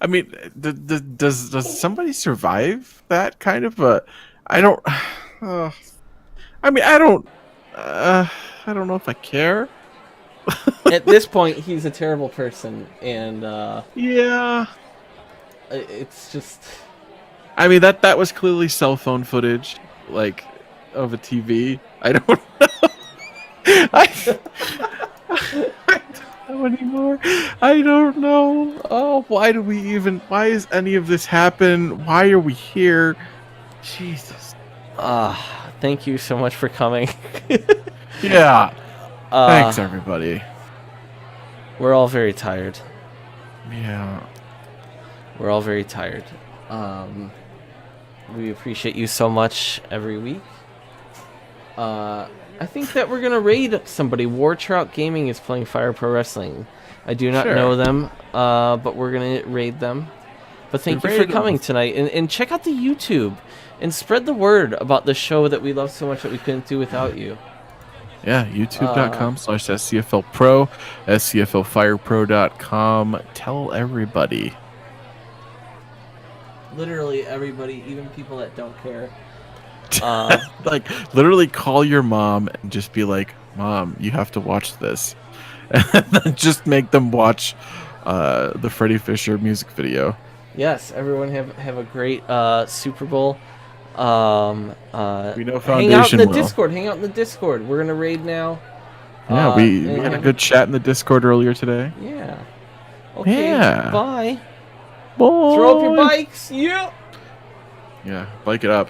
I mean, does somebody survive that kind of a? I don't. I mean, I don't know if I care. At this point, he's a terrible person, and Yeah. it's just. I mean, that was clearly cell phone footage, like, of a TV. I don't know. I don't know anymore. I don't know. Oh, why is any of this happen? Why are we here? Jesus. Thank you so much for coming. Yeah. Thanks, everybody. We're all very tired. Yeah. We're all very tired. We appreciate you so much every week. I think that we're gonna raid somebody. War Trout Gaming is playing Fire Pro Wrestling. I do not Sure. know them, but we're gonna raid them. But thank you for raid them. coming tonight, and check out the YouTube and spread the word about the show that we love so much that we couldn't do without you. Yeah, youtube.com/SCFL Pro, SCFLFirePro.com. Tell everybody. Literally everybody, even people that don't care. Like, literally call your mom and just be like, Mom, you have to watch this. And then just make them watch the Freddie Fisher music video. Yes, everyone have a great Super Bowl. We know Hang out Foundation in the will. Discord. Hang out in the Discord. We're gonna raid now. Yeah, we and had a have good chat in the Discord earlier today. Yeah. Okay. Yeah. Bye. Bye. Throw up your bikes. Yeah. Yeah, bike it up.